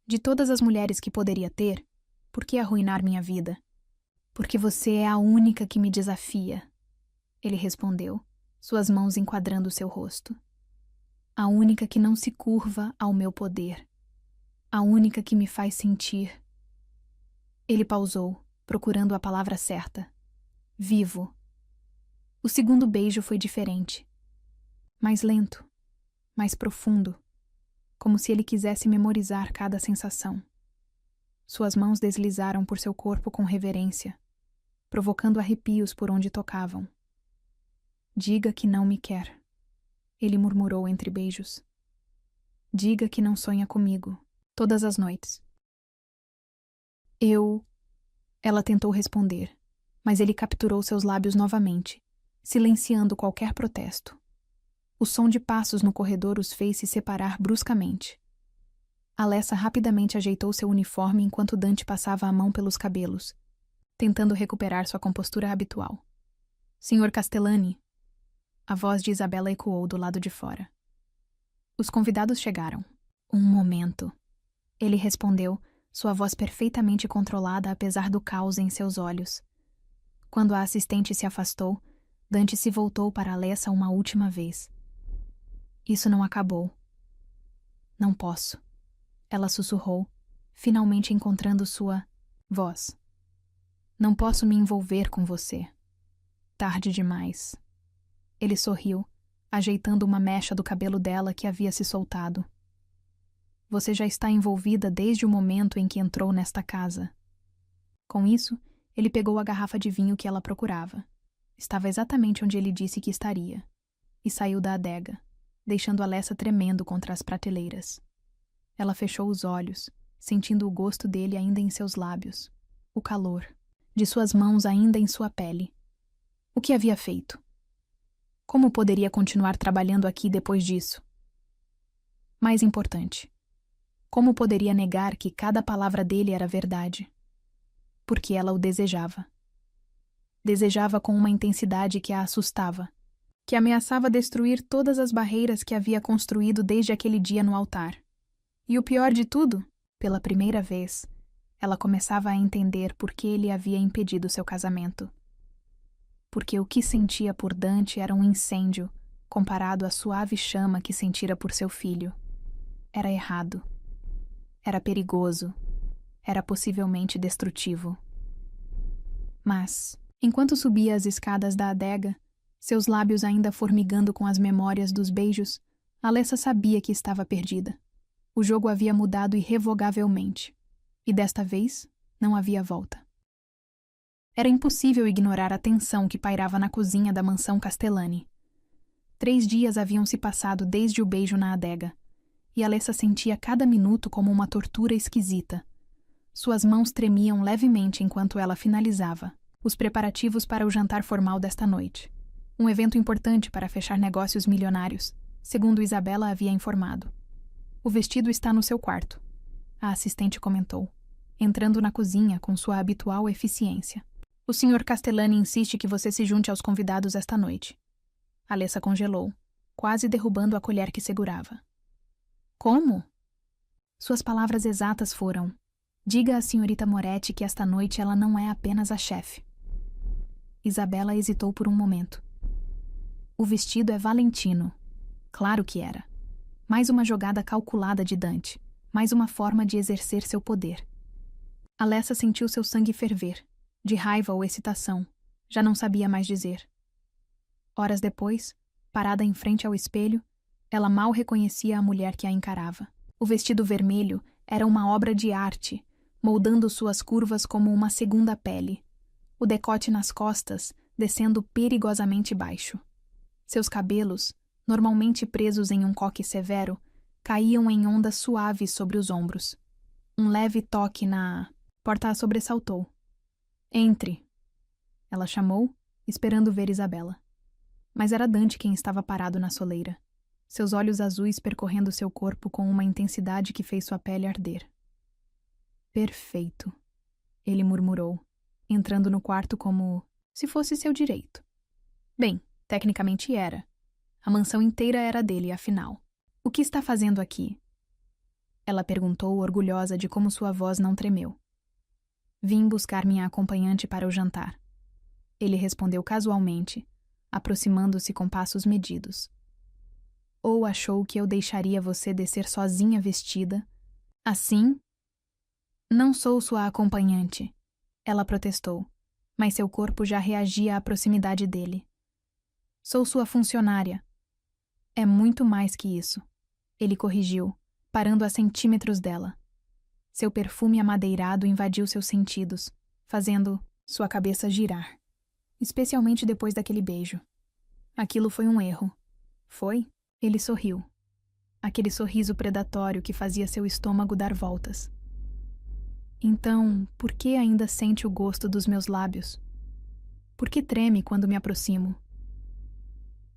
De todas as mulheres que poderia ter, por que arruinar minha vida? Porque você é a única que me desafia, ele respondeu, suas mãos enquadrando seu rosto. A única que não se curva ao meu poder. A única que me faz sentir. Ele pausou, procurando a palavra certa. Vivo. O segundo beijo foi diferente. Mais lento, mais profundo, como se ele quisesse memorizar cada sensação. Suas mãos deslizaram por seu corpo com reverência, provocando arrepios por onde tocavam. Diga que não me quer, ele murmurou entre beijos. Diga que não sonha comigo, todas as noites. Ela tentou responder, mas ele capturou seus lábios novamente, silenciando qualquer protesto. O som de passos no corredor os fez se separar bruscamente. Alessa rapidamente ajeitou seu uniforme enquanto Dante passava a mão pelos cabelos, tentando recuperar sua compostura habitual. Senhor Castellani, a voz de Isabela ecoou do lado de fora. Os convidados chegaram. Um momento. Ele respondeu, sua voz perfeitamente controlada apesar do caos em seus olhos. Quando a assistente se afastou, Dante se voltou para Alessa uma última vez. Isso não acabou. Não posso. Ela sussurrou, finalmente encontrando sua voz. Não posso me envolver com você. Tarde demais. Ele sorriu, ajeitando uma mecha do cabelo dela que havia se soltado. Você já está envolvida desde o momento em que entrou nesta casa. Com isso, ele pegou a garrafa de vinho que ela procurava. Estava exatamente onde ele disse que estaria. E saiu da adega, deixando Alessa tremendo contra as prateleiras. Ela fechou os olhos, sentindo o gosto dele ainda em seus lábios, o calor, de suas mãos ainda em sua pele. O que havia feito? Como poderia continuar trabalhando aqui depois disso? Mais importante, como poderia negar que cada palavra dele era verdade? Porque ela o desejava. Desejava com uma intensidade que a assustava, que ameaçava destruir todas as barreiras que havia construído desde aquele dia no altar. E o pior de tudo, pela primeira vez, ela começava a entender por que ele havia impedido seu casamento. Porque o que sentia por Dante era um incêndio, comparado à suave chama que sentira por seu filho. Era errado. Era perigoso. Era possivelmente destrutivo. Mas, enquanto subia as escadas da adega, seus lábios ainda formigando com as memórias dos beijos, Alessa sabia que estava perdida. O jogo havia mudado irrevogavelmente. E desta vez, não havia volta. Era impossível ignorar a tensão que pairava na cozinha da mansão Castellani. 3 dias haviam se passado desde o beijo na adega, e Alessa sentia cada minuto como uma tortura esquisita. Suas mãos tremiam levemente enquanto ela finalizava os preparativos para o jantar formal desta noite. Um evento importante para fechar negócios milionários, segundo Isabela havia informado. O vestido está no seu quarto, a assistente comentou, entrando na cozinha com sua habitual eficiência. O Sr. Castellani insiste que você se junte aos convidados esta noite. Alessa congelou, quase derrubando a colher que segurava. Como? Suas palavras exatas foram: diga à senhorita Moretti que esta noite ela não é apenas a chefe. Isabela hesitou por um momento. O vestido é Valentino. Claro que era. Mais uma jogada calculada de Dante, mais uma forma de exercer seu poder. Alessa sentiu seu sangue ferver, de raiva ou excitação, já não sabia mais dizer. Horas depois, parada em frente ao espelho, ela mal reconhecia a mulher que a encarava. O vestido vermelho era uma obra de arte, moldando suas curvas como uma segunda pele, o decote nas costas descendo perigosamente baixo. Seus cabelos, normalmente presos em um coque severo, caíam em ondas suaves sobre os ombros. Um leve toque na porta a sobressaltou. Entre. Ela chamou, esperando ver Isabela. Mas era Dante quem estava parado na soleira, seus olhos azuis percorrendo seu corpo com uma intensidade que fez sua pele arder. Perfeito, ele murmurou, entrando no quarto como se fosse seu direito. Bem, tecnicamente era. A mansão inteira era dele, afinal. O que está fazendo aqui? Ela perguntou, orgulhosa de como sua voz não tremeu. Vim buscar minha acompanhante para o jantar. Ele respondeu casualmente, aproximando-se com passos medidos. Ou achou que eu deixaria você descer sozinha vestida? Assim? Não sou sua acompanhante, ela protestou, mas seu corpo já reagia à proximidade dele. Sou sua funcionária. É muito mais que isso, ele corrigiu, parando a centímetros dela. Seu perfume amadeirado invadiu seus sentidos, fazendo sua cabeça girar. Especialmente depois daquele beijo. Aquilo foi um erro. Foi? Ele sorriu. Aquele sorriso predatório que fazia seu estômago dar voltas. Então, por que ainda sente o gosto dos meus lábios? Por que treme quando me aproximo?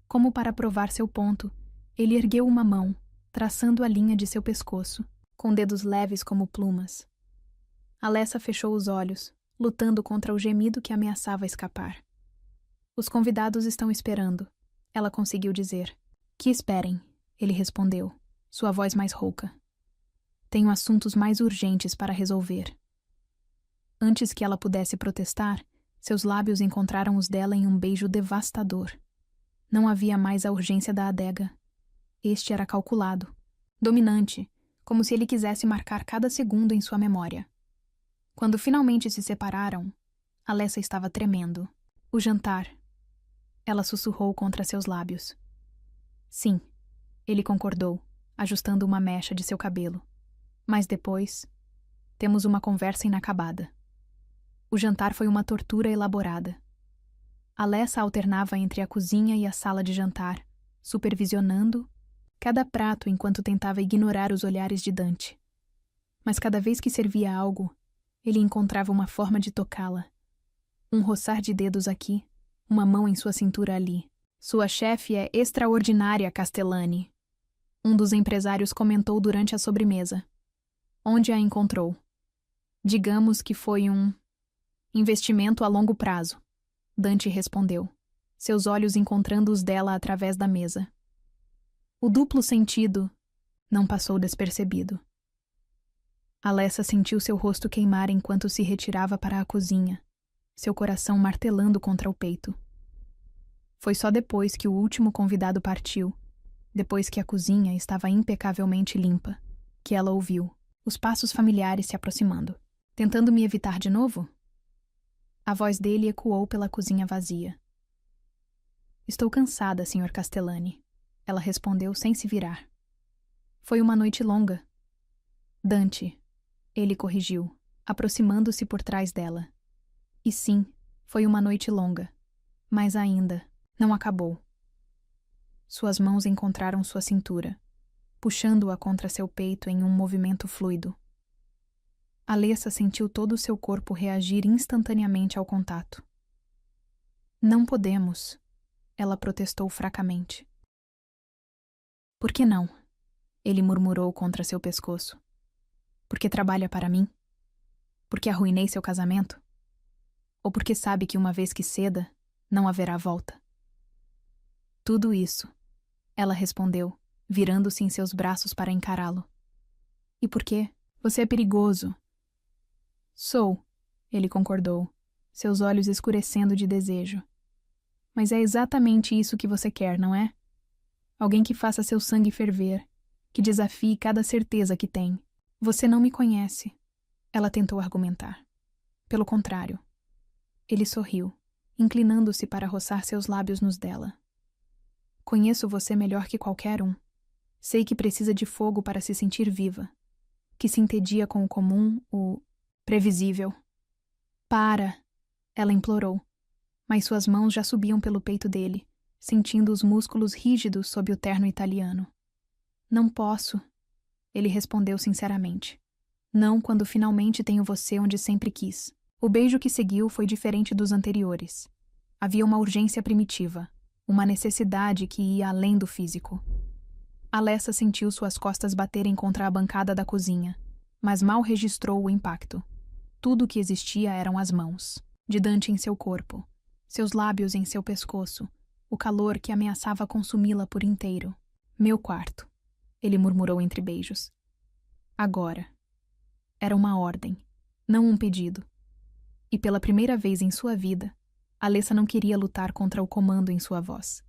Como para provar seu ponto, ele ergueu uma mão, traçando a linha de seu pescoço, com dedos leves como plumas. Alessa fechou os olhos, lutando contra o gemido que ameaçava escapar. Os convidados estão esperando, ela conseguiu dizer. Que esperem, ele respondeu, sua voz mais rouca. Tenho assuntos mais urgentes para resolver. Antes que ela pudesse protestar, seus lábios encontraram os dela em um beijo devastador. Não havia mais a urgência da adega. Este era calculado, dominante, como se ele quisesse marcar cada segundo em sua memória. Quando finalmente se separaram, Alessa estava tremendo. O jantar. Ela sussurrou contra seus lábios. Sim, ele concordou, ajustando uma mecha de seu cabelo. Mas depois, temos uma conversa inacabada. O jantar foi uma tortura elaborada. Alessa alternava entre a cozinha e a sala de jantar, supervisionando cada prato enquanto tentava ignorar os olhares de Dante. Mas cada vez que servia algo, ele encontrava uma forma de tocá-la. Um roçar de dedos aqui, uma mão em sua cintura ali. Sua chefe é extraordinária, Castellani. Um dos empresários comentou durante a sobremesa. Onde a encontrou? Digamos que foi um investimento a longo prazo. Dante respondeu, seus olhos encontrando os dela através da mesa. O duplo sentido não passou despercebido. Alessa sentiu seu rosto queimar enquanto se retirava para a cozinha, seu coração martelando contra o peito. Foi só depois que o último convidado partiu, depois que a cozinha estava impecavelmente limpa, que ela ouviu os passos familiares se aproximando. Tentando me evitar de novo? A voz dele ecoou pela cozinha vazia. Estou cansada, Sr. Castellani. Ela respondeu sem se virar. Foi uma noite longa. Dante, ele corrigiu, aproximando-se por trás dela. E sim, foi uma noite longa. Mas ainda não acabou. Suas mãos encontraram sua cintura, puxando-a contra seu peito em um movimento fluido. Alessa sentiu todo o seu corpo reagir instantaneamente ao contato. Não podemos, ela protestou fracamente. Por que não? Ele murmurou contra seu pescoço. Porque trabalha para mim? Porque arruinei seu casamento? Ou porque sabe que uma vez que ceda, não haverá volta? Tudo isso, ela respondeu, virando-se em seus braços para encará-lo. E por quê? Você é perigoso. Sou, ele concordou, seus olhos escurecendo de desejo. Mas é exatamente isso que você quer, não é? Alguém que faça seu sangue ferver, que desafie cada certeza que tem. Você não me conhece, ela tentou argumentar. Pelo contrário. Ele sorriu, inclinando-se para roçar seus lábios nos dela. Conheço você melhor que qualquer um. Sei que precisa de fogo para se sentir viva, que se entedia com o comum, o previsível. Para! Ela implorou, mas suas mãos já subiam pelo peito dele, sentindo os músculos rígidos sob o terno italiano. Não posso, ele respondeu sinceramente. Não quando finalmente tenho você onde sempre quis. O beijo que seguiu foi diferente dos anteriores. Havia uma urgência primitiva, uma necessidade que ia além do físico. Alessa sentiu suas costas baterem contra a bancada da cozinha, mas mal registrou o impacto. Tudo o que existia eram as mãos, de Dante em seu corpo, seus lábios em seu pescoço, o calor que ameaçava consumi-la por inteiro. Meu quarto, ele murmurou entre beijos. Agora. Era uma ordem, não um pedido. E pela primeira vez em sua vida, Alessa não queria lutar contra o comando em sua voz.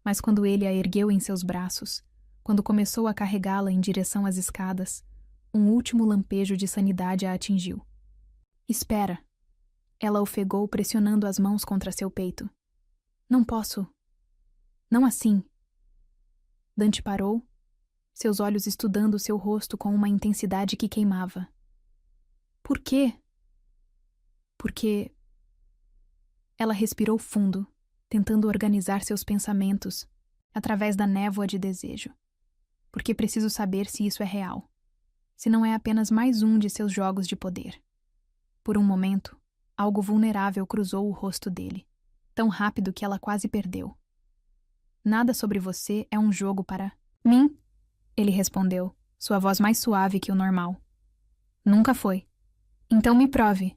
Mas quando ele a ergueu em seus braços, quando começou a carregá-la em direção às escadas, um último lampejo de sanidade a atingiu. Espera! Ela ofegou, pressionando as mãos contra seu peito. Não posso. Não assim. Dante parou, seus olhos estudando seu rosto com uma intensidade que queimava. Por quê? Porque... Ela respirou fundo, tentando organizar seus pensamentos, através da névoa de desejo. Porque preciso saber se isso é real. Se não é apenas mais um de seus jogos de poder. Por um momento, algo vulnerável cruzou o rosto dele, tão rápido que ela quase perdeu. Nada sobre você é um jogo para mim, ele respondeu, sua voz mais suave que o normal. Nunca foi. Então me prove,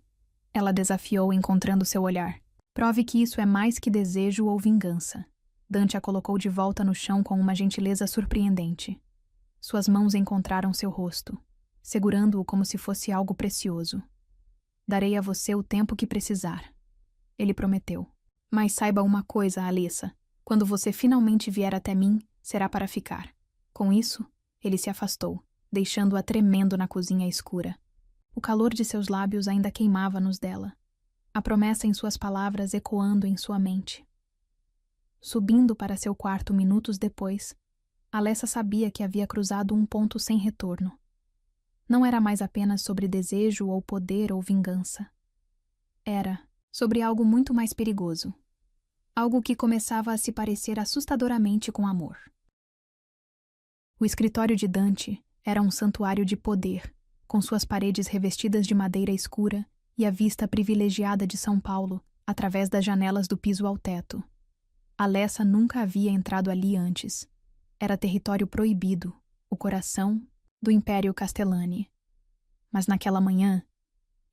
ela desafiou, encontrando seu olhar. Prove que isso é mais que desejo ou vingança. Dante a colocou de volta no chão com uma gentileza surpreendente. Suas mãos encontraram seu rosto, segurando-o como se fosse algo precioso. Darei a você o tempo que precisar, ele prometeu. Mas saiba uma coisa, Alessa. Quando você finalmente vier até mim, será para ficar. Com isso, ele se afastou, deixando-a tremendo na cozinha escura. O calor de seus lábios ainda queimava nos dela, a promessa em suas palavras ecoando em sua mente. Subindo para seu quarto minutos depois, Alessa sabia que havia cruzado um ponto sem retorno. Não era mais apenas sobre desejo ou poder ou vingança. Era sobre algo muito mais perigoso. Algo que começava a se parecer assustadoramente com amor. O escritório de Dante era um santuário de poder, com suas paredes revestidas de madeira escura e a vista privilegiada de São Paulo, através das janelas do piso ao teto. Alessa nunca havia entrado ali antes. Era território proibido, o coração do Império Castellani. Mas naquela manhã,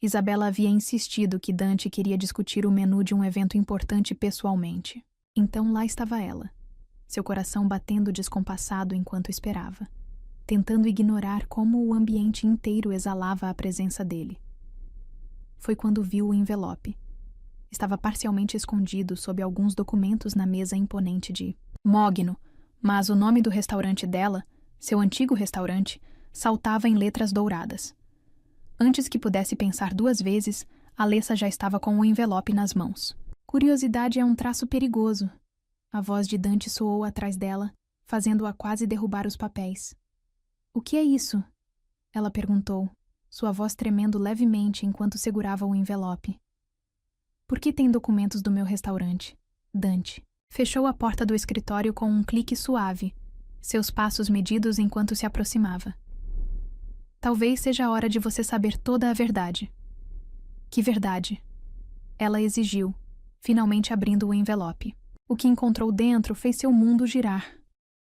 Isabela havia insistido que Dante queria discutir o menu de um evento importante pessoalmente. Então lá estava ela, seu coração batendo descompassado enquanto esperava, tentando ignorar como o ambiente inteiro exalava a presença dele. Foi quando viu o envelope. Estava parcialmente escondido sob alguns documentos na mesa imponente de Mogno, mas o nome do restaurante dela, seu antigo restaurante, saltava em letras douradas. Antes que pudesse pensar duas vezes, Alessa já estava com o envelope nas mãos. Curiosidade é um traço perigoso. A voz de Dante soou atrás dela, fazendo-a quase derrubar os papéis. O que é isso? Ela perguntou, sua voz tremendo levemente enquanto segurava o envelope. Por que tem documentos do meu restaurante? Dante. Fechou a porta do escritório com um clique suave, seus passos medidos enquanto se aproximava. Talvez seja a hora de você saber toda a verdade. Que verdade? Ela exigiu, finalmente abrindo o envelope. O que encontrou dentro fez seu mundo girar.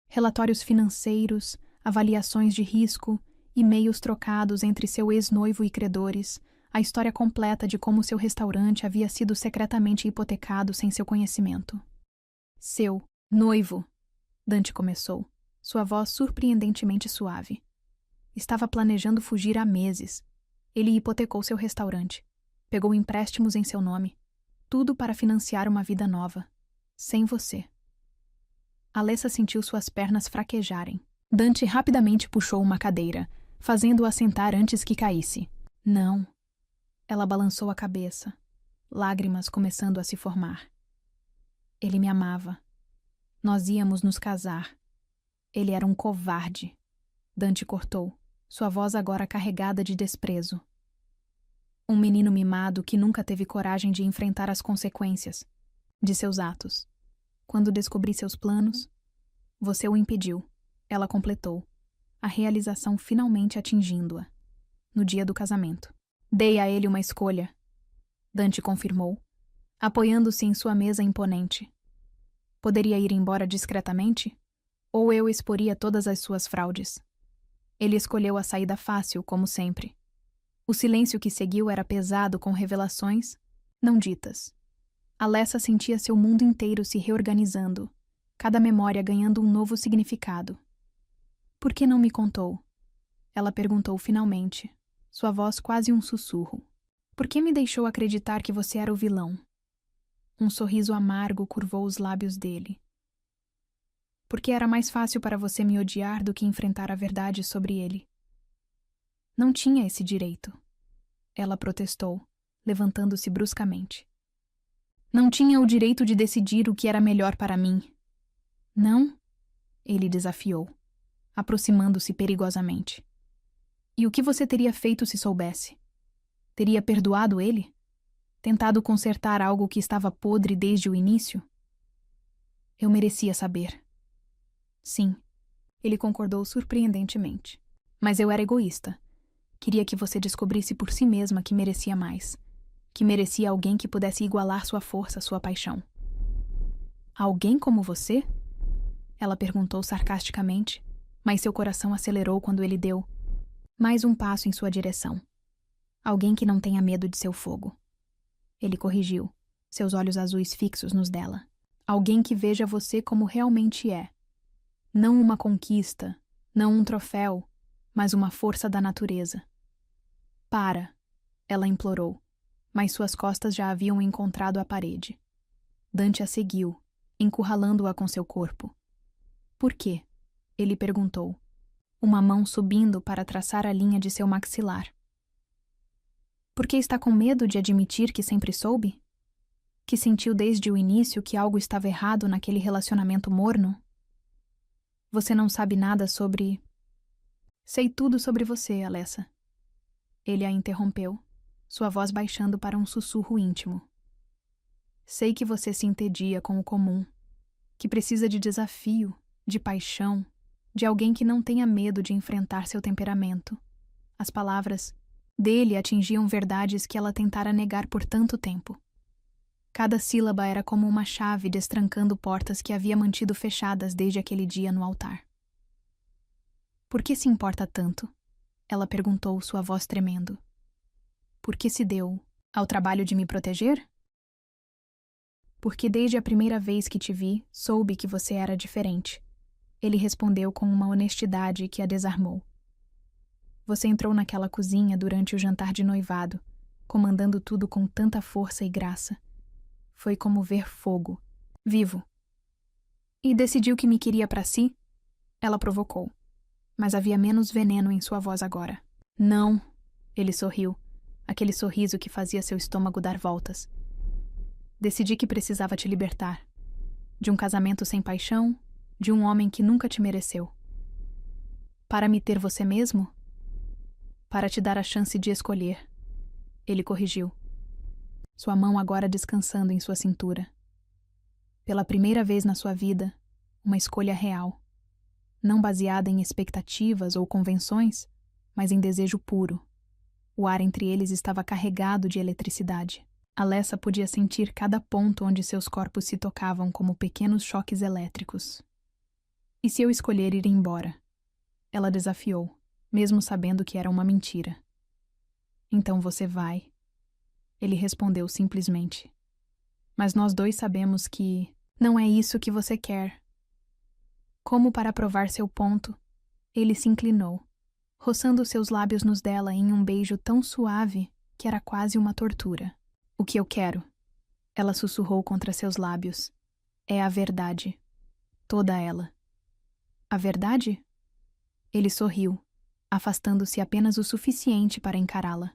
Relatórios financeiros, avaliações de risco, e-mails trocados entre seu ex-noivo e credores, a história completa de como seu restaurante havia sido secretamente hipotecado sem seu conhecimento. Seu noivo, Dante começou, sua voz surpreendentemente suave. Estava planejando fugir há meses. Ele hipotecou seu restaurante, pegou empréstimos em seu nome, tudo para financiar uma vida nova, sem você. Alessa sentiu suas pernas fraquejarem. Dante rapidamente puxou uma cadeira, fazendo-a sentar antes que caísse. Não. Ela balançou a cabeça, lágrimas começando a se formar. Ele me amava. Nós íamos nos casar. Ele era um covarde. Dante cortou, sua voz agora carregada de desprezo. Um menino mimado que nunca teve coragem de enfrentar as consequências de seus atos. Quando descobri seus planos, você o impediu, ela completou, a realização finalmente atingindo-a, no dia do casamento. Dei a ele uma escolha, Dante confirmou, apoiando-se em sua mesa imponente. Poderia ir embora discretamente? Ou eu exporia todas as suas fraudes? Ele escolheu a saída fácil, como sempre. O silêncio que seguiu era pesado com revelações não ditas. Alessa sentia seu mundo inteiro se reorganizando, cada memória ganhando um novo significado. Por que não me contou? Ela perguntou finalmente, sua voz quase um sussurro. Por que me deixou acreditar que você era o vilão? Um sorriso amargo curvou os lábios dele. Porque era mais fácil para você me odiar do que enfrentar a verdade sobre ele. Não tinha esse direito. Ela protestou, levantando-se bruscamente. Não tinha o direito de decidir o que era melhor para mim. Não? Ele desafiou, aproximando-se perigosamente. E o que você teria feito se soubesse? Teria perdoado ele? Tentado consertar algo que estava podre desde o início? Eu merecia saber. Sim, ele concordou surpreendentemente. Mas eu era egoísta. Queria que você descobrisse por si mesma que merecia mais. Que merecia alguém que pudesse igualar sua força, sua paixão. Alguém como você? Ela perguntou sarcasticamente, mas seu coração acelerou quando ele deu mais um passo em sua direção. Alguém que não tenha medo de seu fogo. Ele corrigiu, seus olhos azuis fixos nos dela. Alguém que veja você como realmente é. Não uma conquista, não um troféu, mas uma força da natureza. Para, ela implorou, mas suas costas já haviam encontrado a parede. Dante a seguiu, encurralando-a com seu corpo. Por quê? Ele perguntou, uma mão subindo para traçar a linha de seu maxilar. Por que está com medo de admitir que sempre soube? Que sentiu desde o início que algo estava errado naquele relacionamento morno? Você não sabe nada sobre... Sei tudo sobre você, Alessa. Ele a interrompeu, sua voz baixando para um sussurro íntimo. Sei que você se entedia com o comum, que precisa de desafio, de paixão, de alguém que não tenha medo de enfrentar seu temperamento. As palavras dele atingiam verdades que ela tentara negar por tanto tempo. Cada sílaba era como uma chave destrancando portas que havia mantido fechadas desde aquele dia no altar. Por que se importa tanto? Ela perguntou, sua voz tremendo. Por que se deu ao trabalho de me proteger? Porque desde a primeira vez que te vi, soube que você era diferente. Ele respondeu com uma honestidade que a desarmou. Você entrou naquela cozinha durante o jantar de noivado, comandando tudo com tanta força e graça. Foi como ver fogo, vivo. E decidiu que me queria para si? Ela provocou, mas havia menos veneno em sua voz agora. Não, ele sorriu, aquele sorriso que fazia seu estômago dar voltas. Decidi que precisava te libertar. De um casamento sem paixão, de um homem que nunca te mereceu. Para me ter você mesmo? Para te dar a chance de escolher. Ele corrigiu. Sua mão agora descansando em sua cintura. Pela primeira vez na sua vida, uma escolha real. Não baseada em expectativas ou convenções, mas em desejo puro. O ar entre eles estava carregado de eletricidade. Alessa podia sentir cada ponto onde seus corpos se tocavam como pequenos choques elétricos. E se eu escolher ir embora? Ela desafiou, mesmo sabendo que era uma mentira. Então você vai. Ele respondeu simplesmente. Mas nós dois sabemos que não é isso que você quer. Como para provar seu ponto, ele se inclinou, roçando seus lábios nos dela em um beijo tão suave que era quase uma tortura. O que eu quero, ela sussurrou contra seus lábios, é a verdade. Toda ela. A verdade? Ele sorriu, afastando-se apenas o suficiente para encará-la.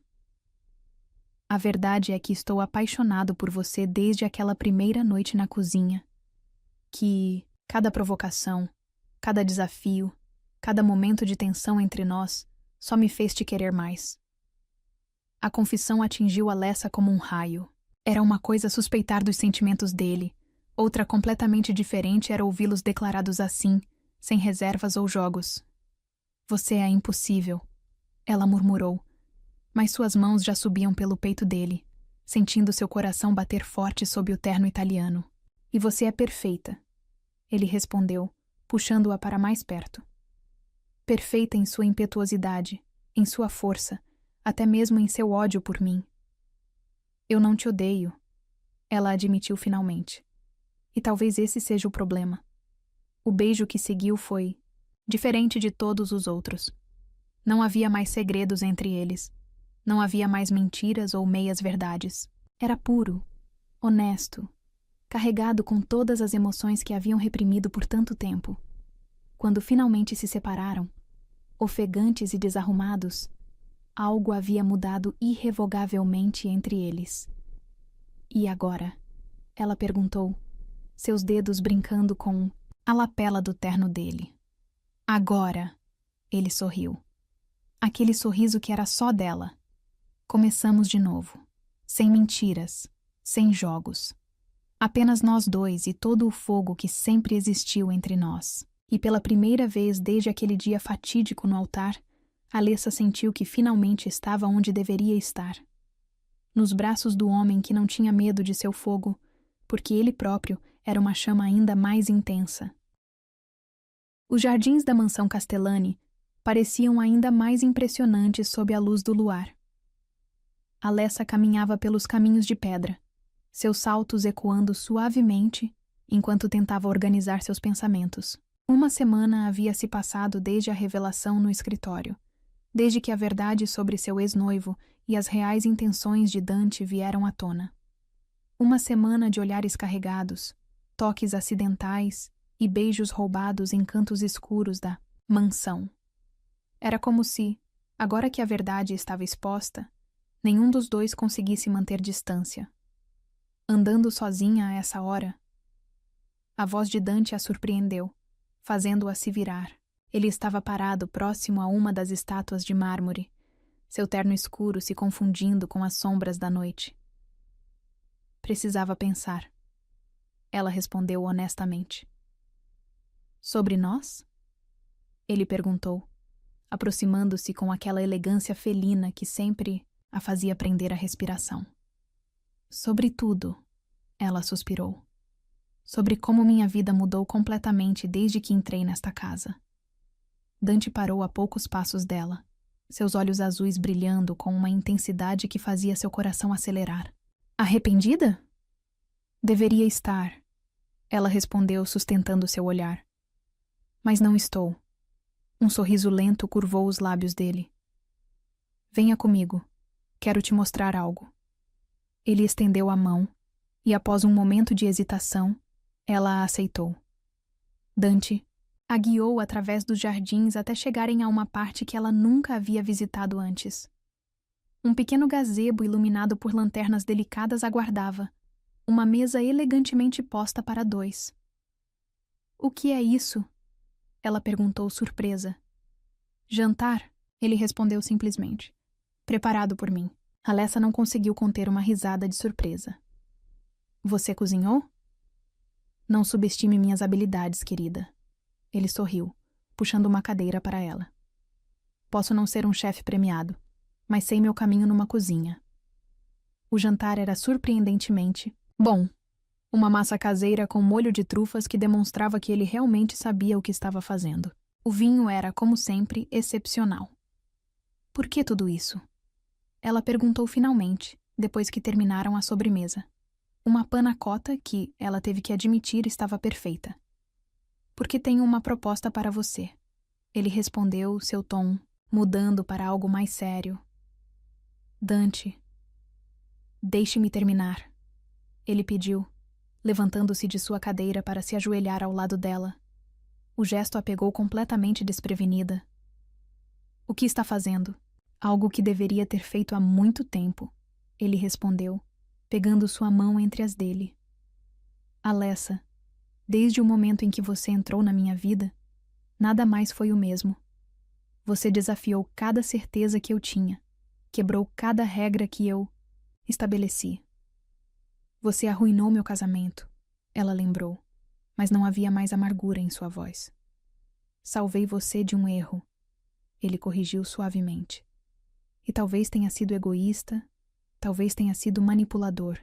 A verdade é que estou apaixonado por você desde aquela primeira noite na cozinha. Que cada provocação, cada desafio, cada momento de tensão entre nós só me fez te querer mais. A confissão atingiu Alessa como um raio. Era uma coisa suspeitar dos sentimentos dele, outra completamente diferente era ouvi-los declarados assim, sem reservas ou jogos. Você é impossível, ela murmurou, mas suas mãos já subiam pelo peito dele, sentindo seu coração bater forte sob o terno italiano. E você é perfeita, ele respondeu, puxando-a para mais perto. Perfeita em sua impetuosidade, em sua força, até mesmo em seu ódio por mim. Eu não te odeio, ela admitiu finalmente. E talvez esse seja o problema. O beijo que seguiu foi diferente de todos os outros. Não havia mais segredos entre eles. Não havia mais mentiras ou meias-verdades. Era puro, honesto, carregado com todas as emoções que haviam reprimido por tanto tempo. Quando finalmente se separaram, ofegantes e desarrumados, algo havia mudado irrevogavelmente entre eles. E agora? Ela perguntou, seus dedos brincando com a lapela do terno dele. Agora, ele sorriu. Aquele sorriso que era só dela. Começamos de novo. Sem mentiras, sem jogos. Apenas nós dois e todo o fogo que sempre existiu entre nós. E pela primeira vez desde aquele dia fatídico no altar, Alessa sentiu que finalmente estava onde deveria estar. Nos braços do homem que não tinha medo de seu fogo, porque ele próprio era uma chama ainda mais intensa. Os jardins da mansão Castellani pareciam ainda mais impressionantes sob a luz do luar. Alessa caminhava pelos caminhos de pedra, seus saltos ecoando suavemente enquanto tentava organizar seus pensamentos. Uma semana havia se passado desde a revelação no escritório, desde que a verdade sobre seu ex-noivo e as reais intenções de Dante vieram à tona. Uma semana de olhares carregados, toques acidentais e beijos roubados em cantos escuros da mansão. Era como se, agora que a verdade estava exposta, nenhum dos dois conseguisse manter distância. Andando sozinha a essa hora, a voz de Dante a surpreendeu, fazendo-a se virar. Ele estava parado próximo a uma das estátuas de mármore, seu terno escuro se confundindo com as sombras da noite. Precisava pensar. Ela respondeu honestamente. Sobre nós? Ele perguntou, aproximando-se com aquela elegância felina que sempre a fazia prender a respiração. Sobre tudo, ela suspirou. Sobre como minha vida mudou completamente desde que entrei nesta casa. Dante parou a poucos passos dela, seus olhos azuis brilhando com uma intensidade que fazia seu coração acelerar. Arrependida? Deveria estar, ela respondeu sustentando seu olhar. Mas não estou. Um sorriso lento curvou os lábios dele. Venha comigo. Quero te mostrar algo. Ele estendeu a mão, e após um momento de hesitação, ela a aceitou. Dante a guiou através dos jardins até chegarem a uma parte que ela nunca havia visitado antes. Um pequeno gazebo iluminado por lanternas delicadas aguardava, uma mesa elegantemente posta para dois. O que é isso? Ela perguntou surpresa. Jantar, ele respondeu simplesmente. Preparado por mim. Alessa não conseguiu conter uma risada de surpresa. Você cozinhou? Não subestime minhas habilidades, querida. Ele sorriu, puxando uma cadeira para ela. Posso não ser um chefe premiado, mas sei meu caminho numa cozinha. O jantar era surpreendentemente bom. Uma massa caseira com molho de trufas que demonstrava que ele realmente sabia o que estava fazendo. O vinho era, como sempre, excepcional. Por que tudo isso? Ela perguntou finalmente, depois que terminaram a sobremesa. Uma panna cotta que, ela teve que admitir, estava perfeita. Porque tenho uma proposta para você. Ele respondeu, seu tom mudando para algo mais sério. Dante, deixe-me terminar. Ele pediu, levantando-se de sua cadeira para se ajoelhar ao lado dela. O gesto a pegou completamente desprevenida. O que está fazendo? Algo que deveria ter feito há muito tempo, ele respondeu, pegando sua mão entre as dele. Alessa, desde o momento em que você entrou na minha vida, nada mais foi o mesmo. Você desafiou cada certeza que eu tinha, quebrou cada regra que eu estabeleci. Você arruinou meu casamento, ela lembrou, mas não havia mais amargura em sua voz. Salvei você de um erro, ele corrigiu suavemente. E talvez tenha sido egoísta, talvez tenha sido manipulador,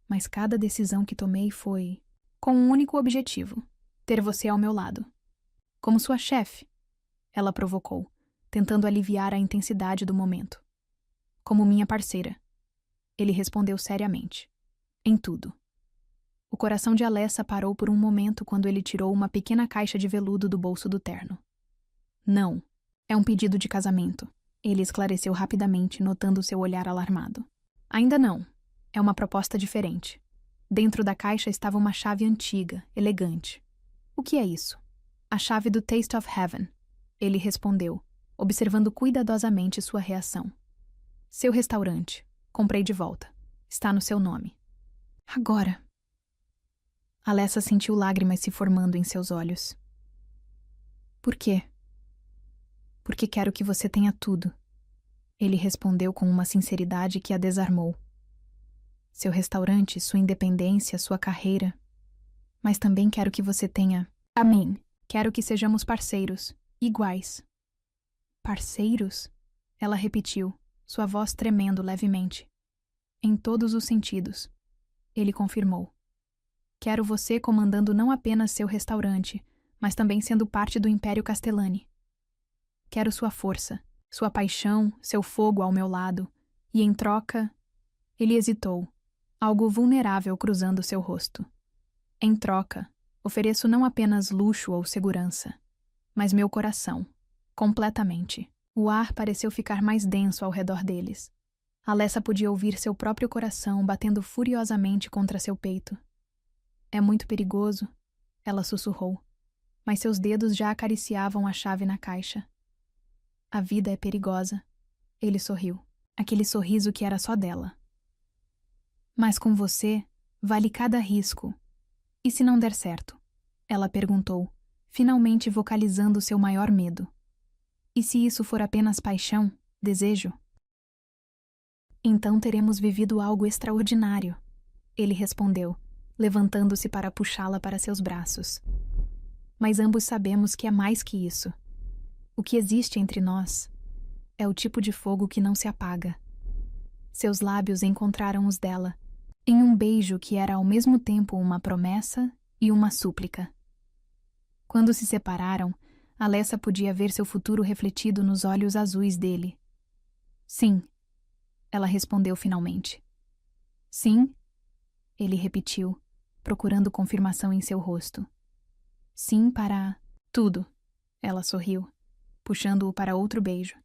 mas cada decisão que tomei foi com um único objetivo: ter você ao meu lado. Como sua chefe, ela provocou, tentando aliviar a intensidade do momento. Como minha parceira, ele respondeu seriamente. Em tudo. O coração de Alessa parou por um momento quando ele tirou uma pequena caixa de veludo do bolso do terno. Não, é um pedido de casamento, ele esclareceu rapidamente, notando seu olhar alarmado. Ainda não, é uma proposta diferente. Dentro da caixa estava uma chave antiga, elegante. O que é isso? A chave do Taste of Heaven, ele respondeu, observando cuidadosamente sua reação. Seu restaurante, comprei de volta. Está no seu nome. Agora. Alessa sentiu lágrimas se formando em seus olhos. Por quê? Porque quero que você tenha tudo. Ele respondeu com uma sinceridade que a desarmou. Seu restaurante, sua independência, sua carreira. Mas também quero que você tenha a mim. Quero que sejamos parceiros, iguais. Parceiros? Ela repetiu, sua voz tremendo levemente. Em todos os sentidos. Ele confirmou. Quero você comandando não apenas seu restaurante, mas também sendo parte do Império Castellani. Quero sua força, sua paixão, seu fogo ao meu lado, e em troca... Ele hesitou, algo vulnerável cruzando seu rosto. Em troca, ofereço não apenas luxo ou segurança, mas meu coração, completamente. O ar pareceu ficar mais denso ao redor deles. Alessa podia ouvir seu próprio coração batendo furiosamente contra seu peito. É muito perigoso, ela sussurrou, mas seus dedos já acariciavam a chave na caixa. A vida é perigosa. Ele sorriu, aquele sorriso que era só dela. Mas com você, vale cada risco. E se não der certo? Ela perguntou, finalmente vocalizando seu maior medo. E se isso for apenas paixão, desejo? Então teremos vivido algo extraordinário, ele respondeu, levantando-se para puxá-la para seus braços. Mas ambos sabemos que é mais que isso. O que existe entre nós é o tipo de fogo que não se apaga. Seus lábios encontraram os dela, em um beijo que era ao mesmo tempo uma promessa e uma súplica. Quando se separaram, Alessa podia ver seu futuro refletido nos olhos azuis dele. Sim, ela respondeu finalmente. Sim? Ele repetiu, procurando confirmação em seu rosto. Sim para tudo, ela sorriu, puxando-o para outro beijo.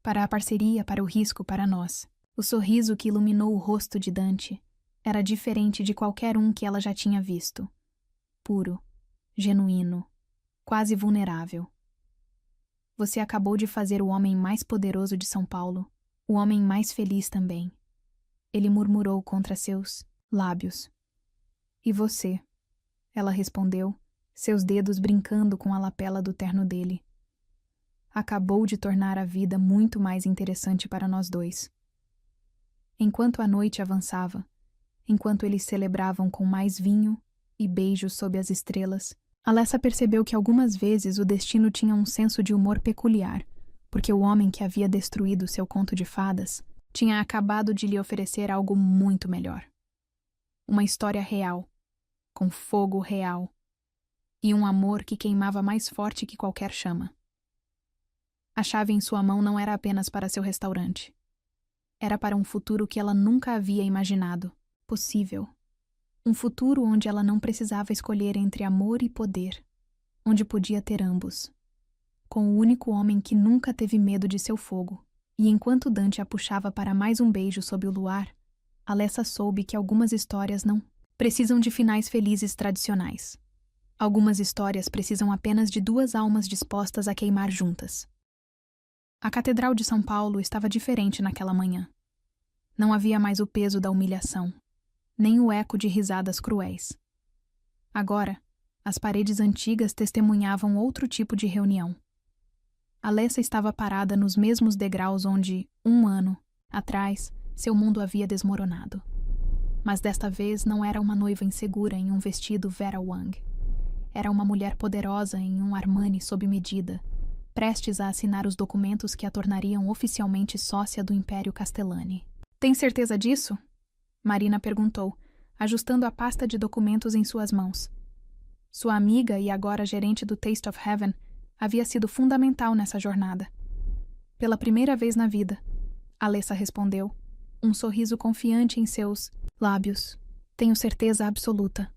Para a parceria, para o risco, para nós. O sorriso que iluminou o rosto de Dante era diferente de qualquer um que ela já tinha visto. Puro, genuíno, quase vulnerável. Você acabou de fazer o homem mais poderoso de São Paulo, o homem mais feliz também. Ele murmurou contra seus lábios. E você? Ela respondeu, seus dedos brincando com a lapela do terno dele. Acabou de tornar a vida muito mais interessante para nós dois. Enquanto a noite avançava, enquanto eles celebravam com mais vinho e beijos sob as estrelas, Alessa percebeu que algumas vezes o destino tinha um senso de humor peculiar, porque o homem que havia destruído seu conto de fadas tinha acabado de lhe oferecer algo muito melhor. Uma história real, com fogo real, e um amor que queimava mais forte que qualquer chama. A chave em sua mão não era apenas para seu restaurante. Era para um futuro que ela nunca havia imaginado, possível. Um futuro onde ela não precisava escolher entre amor e poder, onde podia ter ambos. Com o único homem que nunca teve medo de seu fogo, e enquanto Dante a puxava para mais um beijo sob o luar, Alessa soube que algumas histórias não precisam de finais felizes tradicionais. Algumas histórias precisam apenas de duas almas dispostas a queimar juntas. A Catedral de São Paulo estava diferente naquela manhã. Não havia mais o peso da humilhação, nem o eco de risadas cruéis. Agora, as paredes antigas testemunhavam outro tipo de reunião. Alessa estava parada nos mesmos degraus onde, um ano atrás, seu mundo havia desmoronado. Mas desta vez não era uma noiva insegura em um vestido Vera Wang. Era uma mulher poderosa em um Armani sob medida, prestes a assinar os documentos que a tornariam oficialmente sócia do Império Castellani. Tem certeza disso? Marina perguntou, ajustando a pasta de documentos em suas mãos. Sua amiga e agora gerente do Taste of Heaven havia sido fundamental nessa jornada. Pela primeira vez na vida, Alessa respondeu, um sorriso confiante em seus lábios. Tenho certeza absoluta.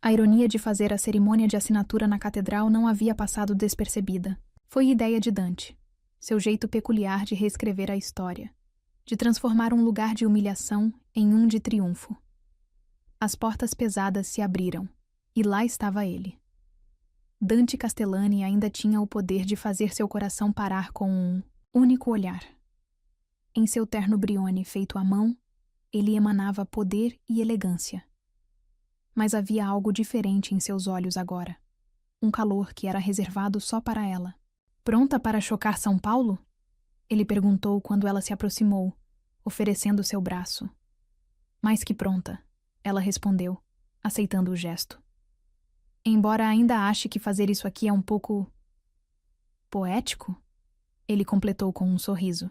A ironia de fazer a cerimônia de assinatura na catedral não havia passado despercebida. Foi ideia de Dante, seu jeito peculiar de reescrever a história, de transformar um lugar de humilhação em um de triunfo. As portas pesadas se abriram, e lá estava ele. Dante Castellani ainda tinha o poder de fazer seu coração parar com um único olhar. Em seu terno brione feito à mão, ele emanava poder e elegância. Mas havia algo diferente em seus olhos agora. Um calor que era reservado só para ela. Pronta para chocar São Paulo? Ele perguntou quando ela se aproximou, oferecendo seu braço. Mais que pronta, ela respondeu, aceitando o gesto. Embora ainda ache que fazer isso aqui é um pouco poético, ele completou com um sorriso.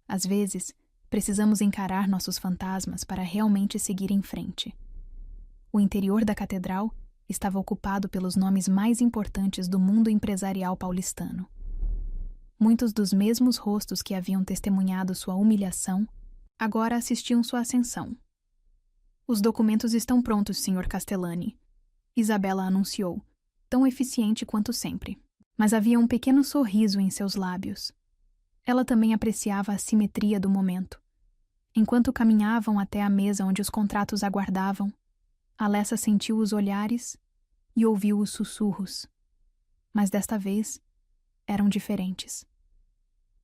Às vezes, precisamos encarar nossos fantasmas para realmente seguir em frente. O interior da catedral estava ocupado pelos nomes mais importantes do mundo empresarial paulistano. Muitos dos mesmos rostos que haviam testemunhado sua humilhação, agora assistiam sua ascensão. Os documentos estão prontos, Sr. Castellani, Isabela anunciou, tão eficiente quanto sempre. Mas havia um pequeno sorriso em seus lábios. Ela também apreciava a simetria do momento. Enquanto caminhavam até a mesa onde os contratos aguardavam, Alessa sentiu os olhares e ouviu os sussurros. Mas desta vez, eram diferentes.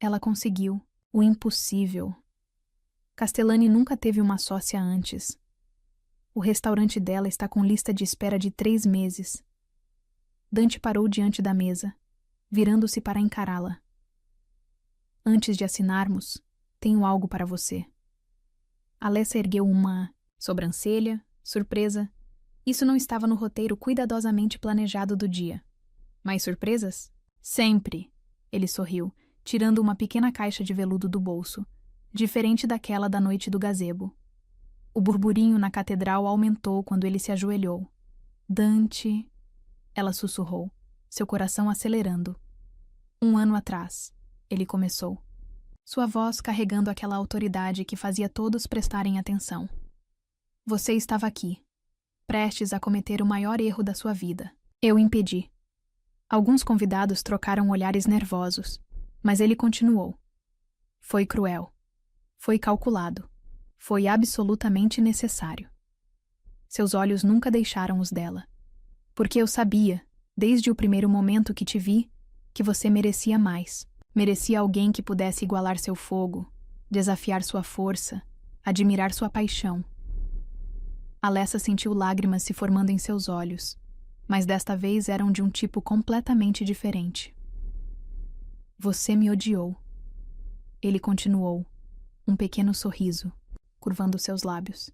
Ela conseguiu o impossível. Castellani nunca teve uma sócia antes. O restaurante dela está com lista de espera de 3 meses. Dante parou diante da mesa, virando-se para encará-la. Antes de assinarmos, tenho algo para você. Alessa ergueu uma sobrancelha, surpresa. Isso não estava no roteiro cuidadosamente planejado do dia. Mais surpresas? Sempre! Ele sorriu, tirando uma pequena caixa de veludo do bolso, diferente daquela da noite do gazebo. O burburinho na catedral aumentou quando ele se ajoelhou. Dante... Ela sussurrou, seu coração acelerando. 1 ano atrás, ele começou. Sua voz carregando aquela autoridade que fazia todos prestarem atenção. Você estava aqui, prestes a cometer o maior erro da sua vida. Eu impedi. Alguns convidados trocaram olhares nervosos, mas ele continuou. Foi cruel. Foi calculado. Foi absolutamente necessário. Seus olhos nunca deixaram os dela. Porque eu sabia, desde o primeiro momento que te vi, que você merecia mais. Merecia alguém que pudesse igualar seu fogo, desafiar sua força, admirar sua paixão. Alessa sentiu lágrimas se formando em seus olhos, mas desta vez eram de um tipo completamente diferente. Você me odiou. Ele continuou, um pequeno sorriso, curvando seus lábios.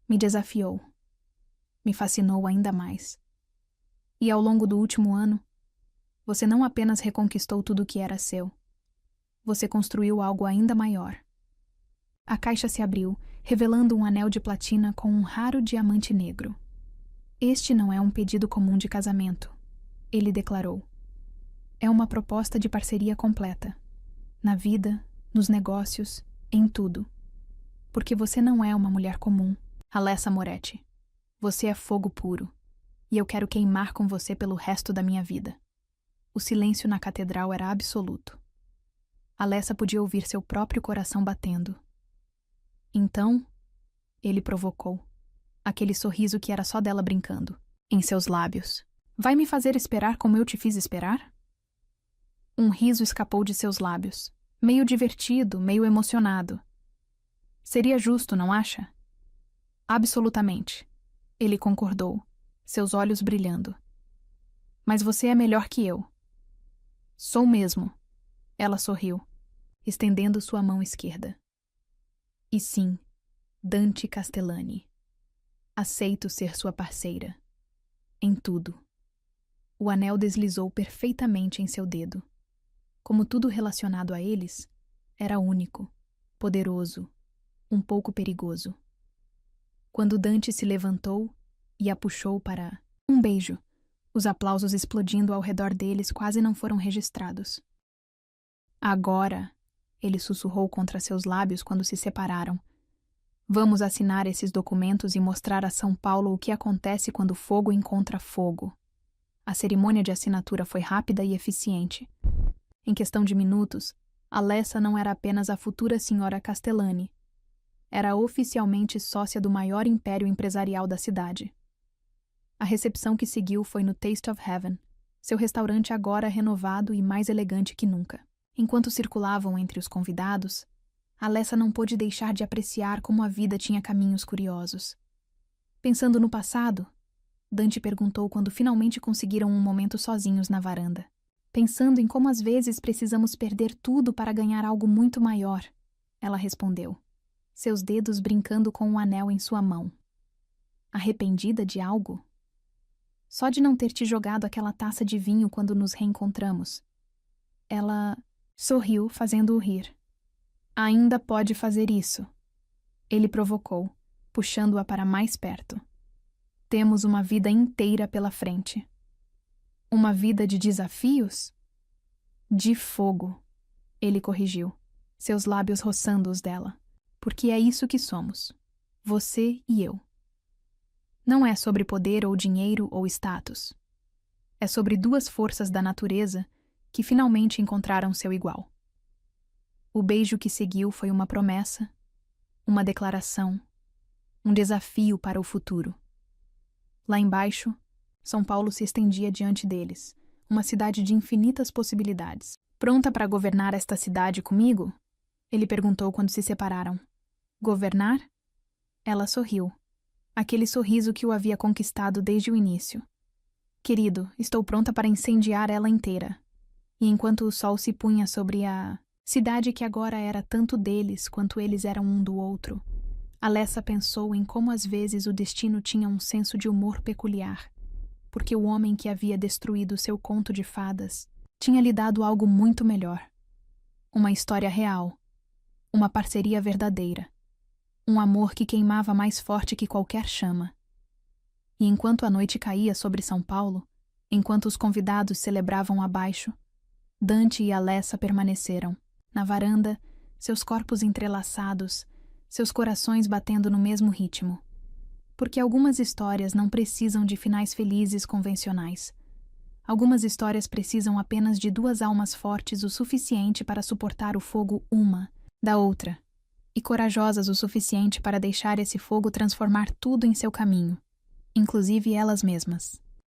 Me desafiou. Me fascinou ainda mais. E ao longo do último ano, você não apenas reconquistou tudo o que era seu. Você construiu algo ainda maior. A caixa se abriu, revelando um anel de platina com um raro diamante negro. Este não é um pedido comum de casamento, ele declarou. É uma proposta de parceria completa. Na vida, nos negócios, em tudo. Porque você não é uma mulher comum, Alessa Moretti. Você é fogo puro. E eu quero queimar com você pelo resto da minha vida. O silêncio na catedral era absoluto. Alessa podia ouvir seu próprio coração batendo. Então, ele provocou, aquele sorriso que era só dela brincando, em seus lábios. Vai me fazer esperar como eu te fiz esperar? Um riso escapou de seus lábios, meio divertido, meio emocionado. Seria justo, não acha? Absolutamente. Ele concordou, seus olhos brilhando. Mas você é melhor que eu. Sou mesmo. Ela sorriu, estendendo sua mão esquerda. E sim, Dante Castellani. Aceito ser sua parceira. Em tudo. O anel deslizou perfeitamente em seu dedo. Como tudo relacionado a eles, era único, poderoso, um pouco perigoso. Quando Dante se levantou e a puxou para Um beijo. Os aplausos explodindo ao redor deles quase não foram registrados. Agora, ele sussurrou contra seus lábios quando se separaram. Vamos assinar esses documentos e mostrar a São Paulo o que acontece quando fogo encontra fogo. A cerimônia de assinatura foi rápida e eficiente. Em questão de minutos, Alessa não era apenas a futura senhora Castellani. Era oficialmente sócia do maior império empresarial da cidade. A recepção que seguiu foi no Taste of Heaven, seu restaurante agora renovado e mais elegante que nunca. Enquanto circulavam entre os convidados, Alessa não pôde deixar de apreciar como a vida tinha caminhos curiosos. Pensando no passado, Dante perguntou quando finalmente conseguiram um momento sozinhos na varanda. Pensando em como às vezes precisamos perder tudo para ganhar algo muito maior, ela respondeu, seus dedos brincando com um anel em sua mão. Arrependida de algo? Só de não ter te jogado aquela taça de vinho quando nos reencontramos. Ela sorriu, fazendo-o rir. Ainda pode fazer isso. Ele provocou, puxando-a para mais perto. Temos uma vida inteira pela frente. Uma vida de desafios? De fogo, ele corrigiu, seus lábios roçando os dela. Porque é isso que somos. Você e eu. Não é sobre poder ou dinheiro ou status. É sobre duas forças da natureza que finalmente encontraram seu igual. O beijo que seguiu foi uma promessa, uma declaração, um desafio para o futuro. Lá embaixo, São Paulo se estendia diante deles, uma cidade de infinitas possibilidades. Pronta para governar esta cidade comigo? Ele perguntou quando se separaram. Governar? Ela sorriu. Aquele sorriso que o havia conquistado desde o início. Querido, estou pronta para incendiar ela inteira. E enquanto o sol se punha sobre a cidade que agora era tanto deles quanto eles eram um do outro, Alessa pensou em como às vezes o destino tinha um senso de humor peculiar, porque o homem que havia destruído seu conto de fadas tinha lhe dado algo muito melhor. Uma história real, uma parceria verdadeira, um amor que queimava mais forte que qualquer chama. E enquanto a noite caía sobre São Paulo, enquanto os convidados celebravam abaixo, Dante e Alessa permaneceram, na varanda, seus corpos entrelaçados, seus corações batendo no mesmo ritmo. Porque algumas histórias não precisam de finais felizes convencionais. Algumas histórias precisam apenas de duas almas fortes o suficiente para suportar o fogo uma da outra, e corajosas o suficiente para deixar esse fogo transformar tudo em seu caminho, inclusive elas mesmas.